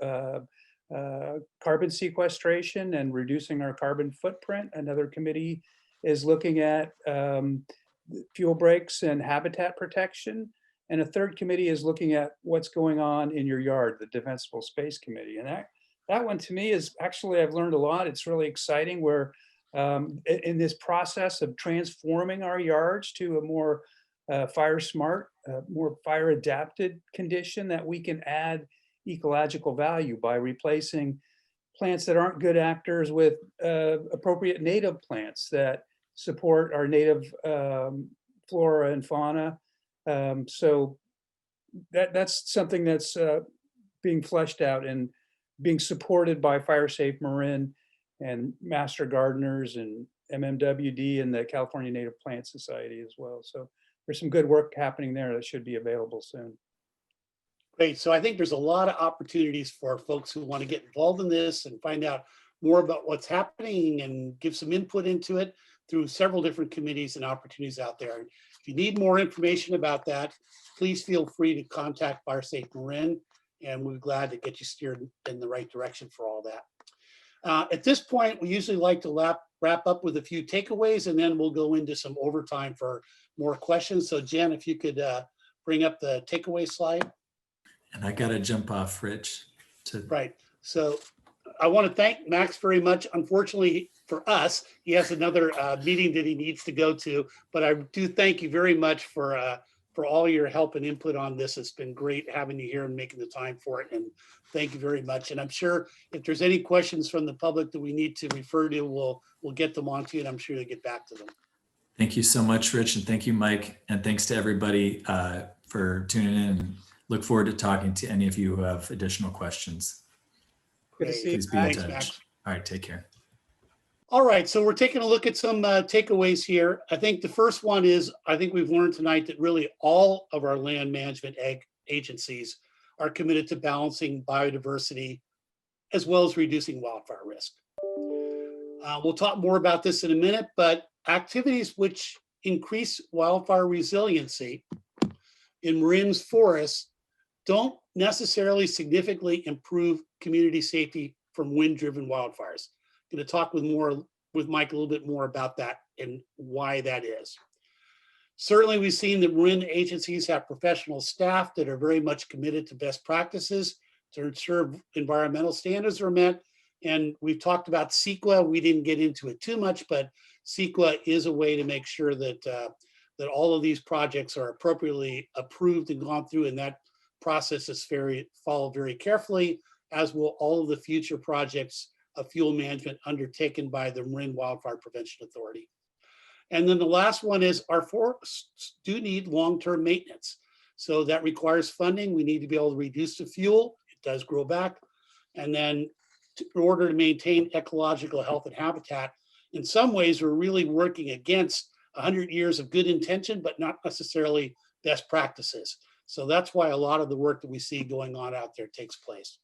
carbon sequestration and reducing our carbon footprint. Another committee is looking at fuel breaks and habitat protection. And a third committee is looking at what's going on in your yard, the Defensible Space Committee. And that one to me is actually, I've learned a lot. It's really exciting where in this process of transforming our yards to a more fire smart, more fire adapted condition, that we can add ecological value by replacing plants that aren't good actors with appropriate native plants that support our native flora and fauna. So that's something that's being fleshed out and being supported by Fire Safe Marin and Master Gardeners and MMWD and the California Native Plant Society as well. So there's some good work happening there that should be available soon. Great. So I think there's a lot of opportunities for folks who want to get involved in this and find out more about what's happening and give some input into it through several different committees and opportunities out there. If you need more information about that, please feel free to contact Fire Safe Marin, and we're glad to get you steered in the right direction for all that. At this point, we usually like to wrap up with a few takeaways, and then we'll go into some overtime for more questions. So Jen, if you could bring up the takeaway slide. And I got to jump off, Rich. Right. So I want to thank Max very much. Unfortunately for us, he has another meeting that he needs to go to, but I do thank you very much for all your help and input on this. It's been great having you here and making the time for it. And thank you very much. And I'm sure if there's any questions from the public that we need to refer to, we'll get them onto you, and I'm sure you'll get back to them. Thank you so much, Rich. And thank you, Mike. And thanks to everybody for tuning in. Look forward to talking to any of you who have additional questions. Good to Great. see you. Please be in Thanks, touch. Max. All right, take care. All right, so we're taking a look at some takeaways here. I think the first one is, I think we've learned tonight that really all of our land management agencies are committed to balancing biodiversity as well as reducing wildfire risk. We'll talk more about this in a minute, but activities which increase wildfire resiliency in Marin's forests don't necessarily significantly improve community safety from wind-driven wildfires. Going to talk with Mike a little bit more about that and why that is. Certainly, we've seen that Marin agencies have professional staff that are very much committed to best practices to ensure environmental standards are met. And we've talked about CEQA. We didn't get into it too much, but CEQA is a way to make sure that that all of these projects are appropriately approved and gone through, and that process is followed very carefully, as will all of the future projects of fuel management undertaken by the Marin Wildfire Prevention Authority. And then the last one is our forests do need long-term maintenance. So that requires funding. We need to be able to reduce the fuel. It does grow back. And then in order to maintain ecological health and habitat, in some ways, we're really working against 100 years of good intention, but not necessarily best practices. So that's why a lot of the work that we see going on out there takes place.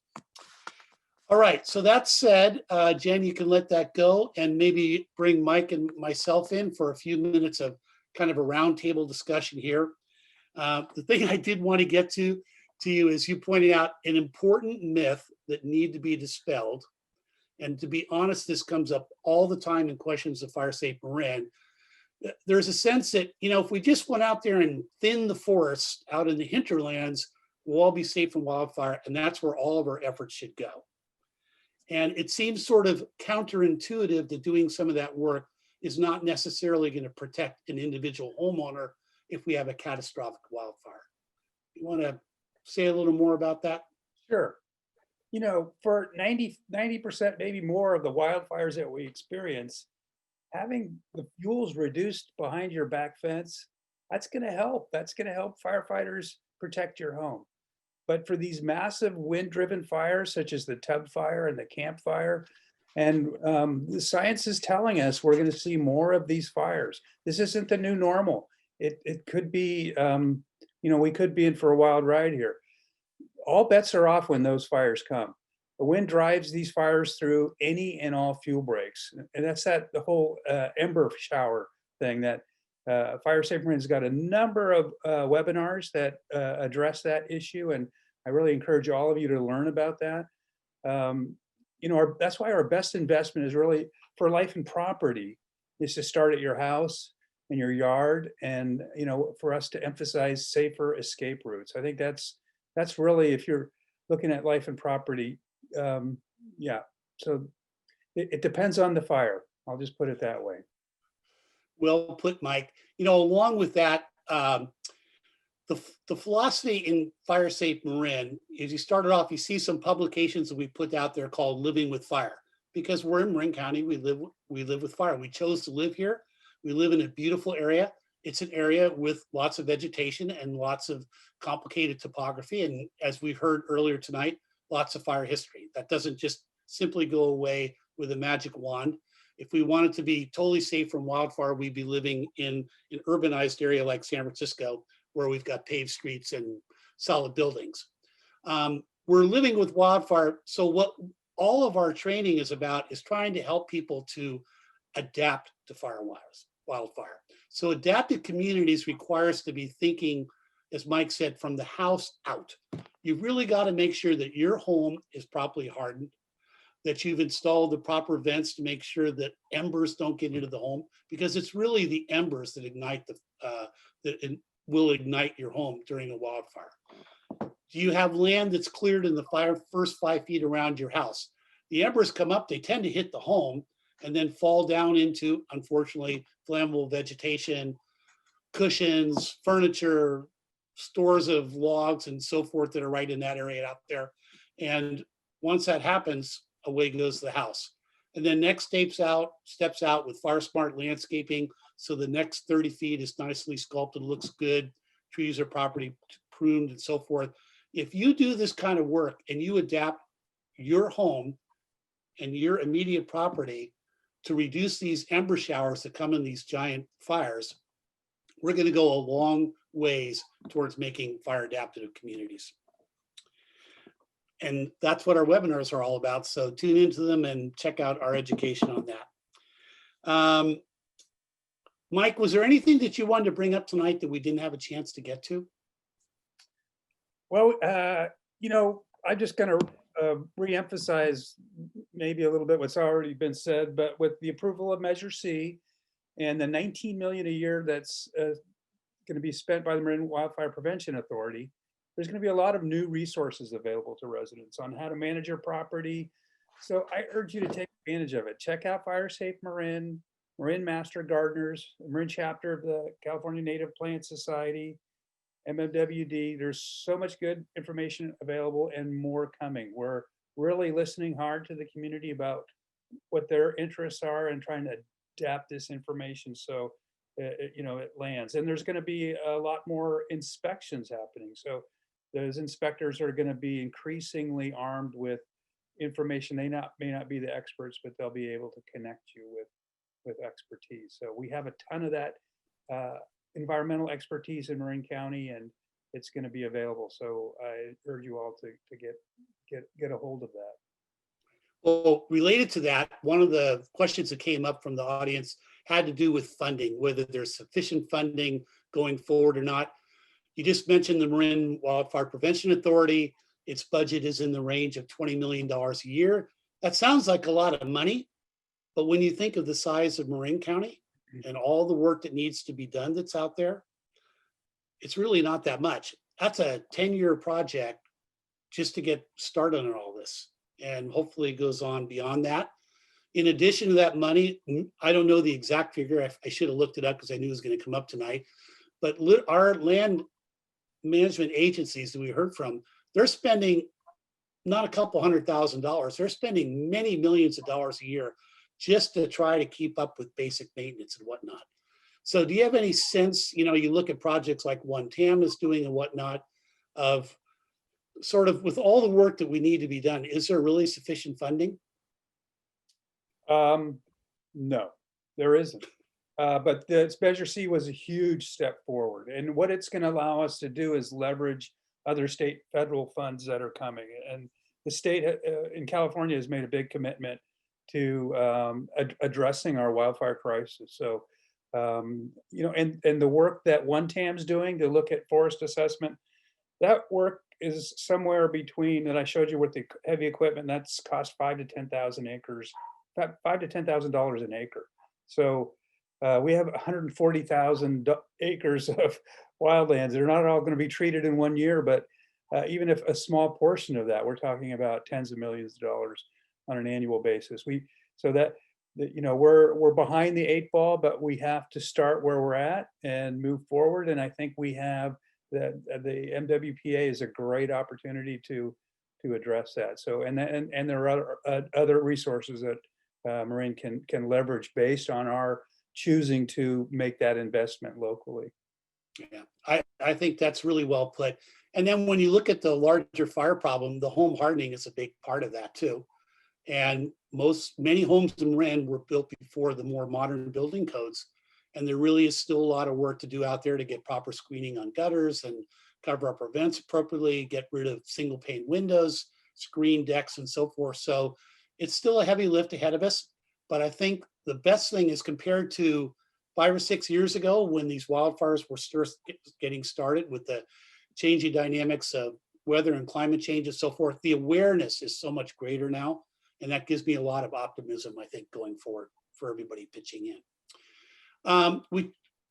All right, so that said, Jen, you can let that go and maybe bring Mike and myself in for a few minutes of kind of a roundtable discussion here. The thing I did want to get to you is you pointed out an important myth that need to be dispelled. And to be honest, this comes up all the time in questions of fire safe Marin. There's a sense that, you know, if we just went out there and thinned the forest out in the hinterlands, we'll all be safe from wildfire, and that's where all of our efforts should go. And it seems sort of counterintuitive that doing some of that work is not necessarily going to protect an individual homeowner if we have a catastrophic wildfire. You want to say a little more about that? Sure. You know, for 90%, maybe more of the wildfires that we experience, having the fuels reduced behind your back fence, that's going to help. That's going to help firefighters protect your home. But for these massive wind-driven fires, such as the tub fire and the camp fire, and the science is telling us we're going to see more of these fires. This isn't the new normal. It could be, you know, we could be in for a wild ride here. All bets are off when those fires come. The wind drives these fires through any and all fuel breaks. And that's the whole ember shower thing that Fire Safe Marin's got a number of webinars that address that issue. And I really encourage all of you to learn about that. You know, that's why our best investment is really for life and property is to start at your house and your yard, and, you know, for us to emphasize safer escape routes. I think that's really, if you're looking at life and property, yeah. So it depends on the fire. I'll just put it that way. Well put, Mike. You know, along with that, the philosophy in Fire Safe Marin is you started off, you see some publications that we put out there called Living with Fire, because we're in Marin County, we live with fire. We chose to live here. We live in a beautiful area. It's an area with lots of vegetation and lots of complicated topography. And as we've heard earlier tonight, lots of fire history. That doesn't just simply go away with a magic wand. If we wanted to be totally safe from wildfire, we'd be living in an urbanized area like San Francisco, where we've got paved streets and solid buildings. We're living with wildfire. So what all of our training is about is trying to help people to adapt to wildfire. So adaptive communities require us to be thinking, as Mike said, from the house out. You've really got to make sure that your home is properly hardened, that you've installed the proper vents to make sure that embers don't get into the home, because it's really the embers that ignite will ignite your home during a wildfire. Do you have land that's cleared in the first 5 feet around your house? The embers come up, they tend to hit the home and then fall down into, unfortunately, flammable vegetation, cushions, furniture, stores of logs and so forth that are right in that area out there. And once that happens, away goes the house. And then next steps out with fire smart landscaping. So the next 30 feet is nicely sculpted, looks good. Trees are properly pruned and so forth. If you do this kind of work and you adapt your home and your immediate property to reduce these ember showers that come in these giant fires, we're going to go a long ways towards making fire adaptive communities. And that's what our webinars are all about. So tune into them and check out our education on that. Mike, was there anything that you wanted to bring up tonight that we didn't have a chance to get to? Well, I'm just going to reemphasize maybe a little bit what's already been said, but with the approval of Measure C and the 19 million a year that's going to be spent by the Marin Wildfire Prevention Authority, there's going to be a lot of new resources available to residents on how to manage your property. So I urge you to take advantage of it. Check out Fire Safe Marin, Marin Master Gardeners, Marin chapter of the California Native Plant Society, MMWD. There's so much good information available and more coming. We're really listening hard to the community about what their interests are and trying to adapt this information so it lands. And there's going to be a lot more inspections happening. So those inspectors are going to be increasingly armed with information. They may not be the experts, but they'll be able to connect you with expertise. So we have a ton of that environmental expertise in Marin County, and it's going to be available. So I urge you all to get a hold of that. Well, related to that, one of the questions that came up from the audience had to do with funding, whether there's sufficient funding going forward or not. You just mentioned the Marin Wildfire Prevention Authority. Its budget is in the range of $20 million a year. That sounds like a lot of money, but when you think of the size of Marin County and all the work that needs to be done that's out there, it's really not that much. That's a 10-year project just to get started on all this. And hopefully it goes on beyond that. In addition to that money, I don't know the exact figure. I should have looked it up because I knew it was going to come up tonight. But our land management agencies that we heard from, they're spending not a couple $100,000. They're spending many millions of dollars a year just to try to keep up with basic maintenance and whatnot. So do you have any sense, you look at projects like One Tam is doing and whatnot, of sort of with all the work that we need to be done, is there really sufficient funding? No, there isn't. But the Measure C was a huge step forward. And what it's going to allow us to do is leverage other state federal funds that are coming. And the state in California has made a big commitment to addressing our wildfire crisis. So, and the work that One Tam's doing to look at forest assessment, that work is somewhere between, and I showed you with the heavy equipment, that's cost $5,000 to $10,000 an acre. So we have 140,000 acres of wildlands. They're not all going to be treated in 1 year, but even if a small portion of that, we're talking about tens of millions of dollars on an annual basis. We're behind the 8 ball, but we have to start where we're at and move forward. And I think we have the MWPA is a great opportunity to address that. So and there are other resources that Marin can leverage based on our choosing to make that investment locally. Yeah, I think that's really well put. And then when you look at the larger fire problem, the home hardening is a big part of that too. And many homes in Marin were built before the more modern building codes. And there really is still a lot of work to do out there to get proper screening on gutters and cover up our vents appropriately, get rid of single pane windows, screen decks and so forth. So it's still a heavy lift ahead of us. But I think the best thing is compared to 5 or 6 years ago when these wildfires were just getting started with the changing dynamics of weather and climate change and so forth, the awareness is so much greater now. And that gives me a lot of optimism, I think, going forward for everybody pitching in.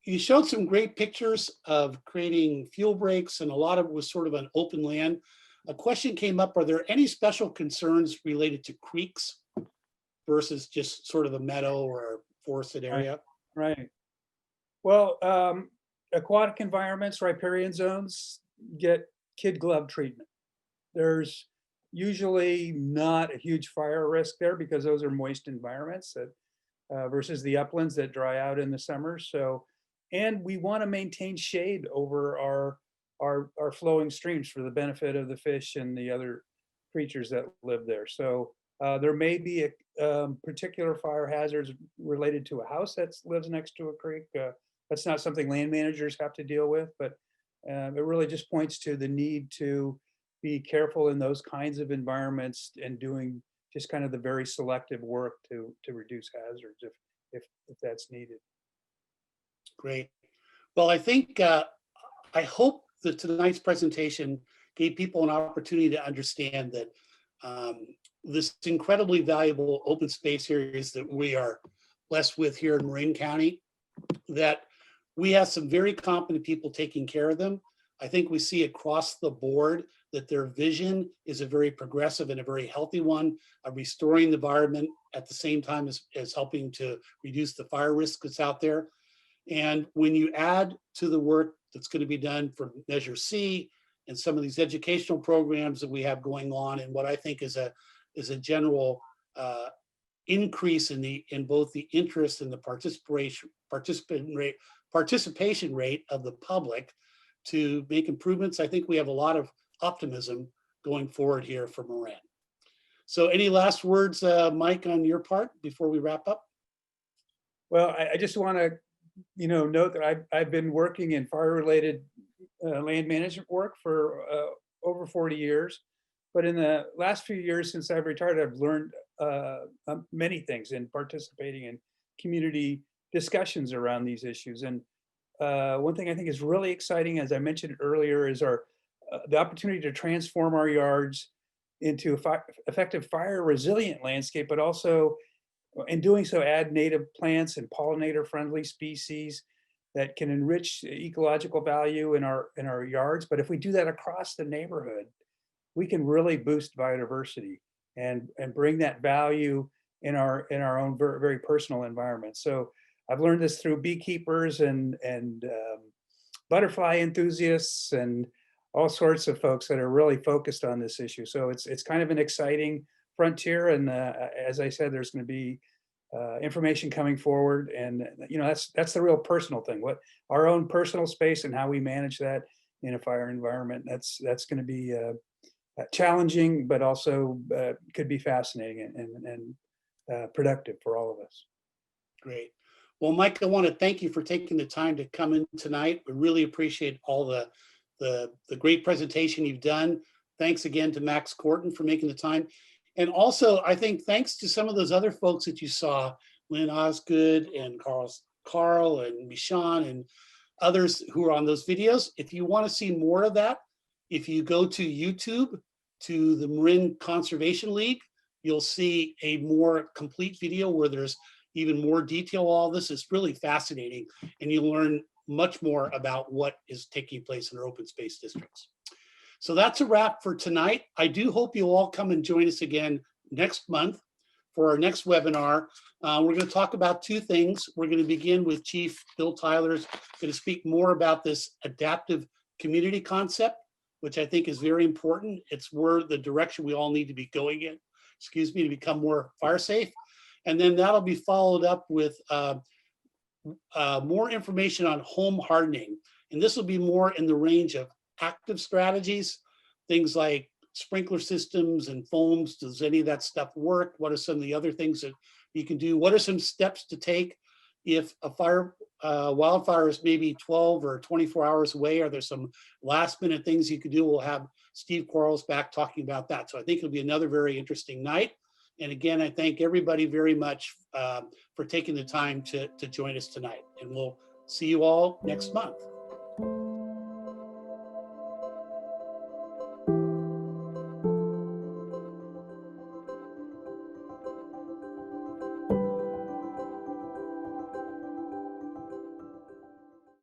You showed some great pictures of creating fuel breaks, and a lot of it was sort of an open land. A question came up, are there any special concerns related to creeks versus just sort of a meadow or forested area? Right. Well, aquatic environments, riparian zones get kid glove treatment. There's usually not a huge fire risk there because those are moist environments that versus the uplands that dry out in the summer. So, and we want to maintain shade over our flowing streams for the benefit of the fish and the other creatures that live there. So there may be particular fire hazards related to a house that lives next to a creek. That's not something land managers have to deal with, but it really just points to the need to be careful in those kinds of environments and doing just kind of the very selective work to reduce hazards if that's needed. Great. Well, I think, I hope that tonight's presentation gave people an opportunity to understand that this incredibly valuable open space areas that we are blessed with here in Marin County, that we have some very competent people taking care of them. I think we see across the board that their vision is a very progressive and a very healthy one of restoring the environment at the same time as helping to reduce the fire risk that's out there. And when you add to the work that's going to be done for Measure C and some of these educational programs that we have going on, and what I think is a general increase in both the interest and the participation rate of the public to make improvements, I think we have a lot of optimism going forward here for Marin. So any last words, Mike, on your part before we wrap up? Well, I just want to, note that I've been working in fire-related land management work for over 40 years. But in the last few years since I've retired, I've learned many things in participating in community discussions around these issues. And one thing I think is really exciting, as I mentioned earlier, is the opportunity to transform our yards into effective fire resilient landscape, but also in doing so add native plants and pollinator friendly species that can enrich ecological value in our yards. But if we do that across the neighborhood, we can really boost biodiversity and bring that value in our own very, very personal environment. So I've learned this through beekeepers and butterfly enthusiasts and all sorts of folks that are really focused on this issue. So it's kind of an exciting frontier. And as I said, there's going to be information coming forward, and that's the real personal thing. What our own personal space and how we manage that in a fire environment. That's going to be challenging, but also could be fascinating and productive for all of us. Great. Well, Mike, I want to thank you for taking the time to come in tonight. We really appreciate all the great presentation you've done. Thanks again to Max Korten for making the time. And also, I think thanks to some of those other folks that you saw, Lynn Osgood and Carl and Michon and others who are on those videos. If you want to see more of that, if you go to YouTube, to the Marin Conservation League, you'll see a more complete video where there's even more detail. All this is really fascinating, and you'll learn much more about what is taking place in our open space districts. So that's a wrap for tonight. I do hope you'll all come and join us again next month for our next webinar. We're going to talk about two things. We're going to begin with Chief Bill Tyler's going to speak more about this adaptive community concept, which I think is very important. It's where the direction we all need to be going in, to become more fire safe. And then that'll be followed up with more information on home hardening. And this will be more in the range of active strategies, things like sprinkler systems and foams. Does any of that stuff work? What are some of the other things that you can do? What are some steps to take if a wildfire is maybe 12 or 24 hours away? Are there some last minute things you could do? We'll have Steve Quarles back talking about that. So I think it'll be another very interesting night. And again, I thank everybody very much for taking the time to join us tonight. And we'll see you all next month.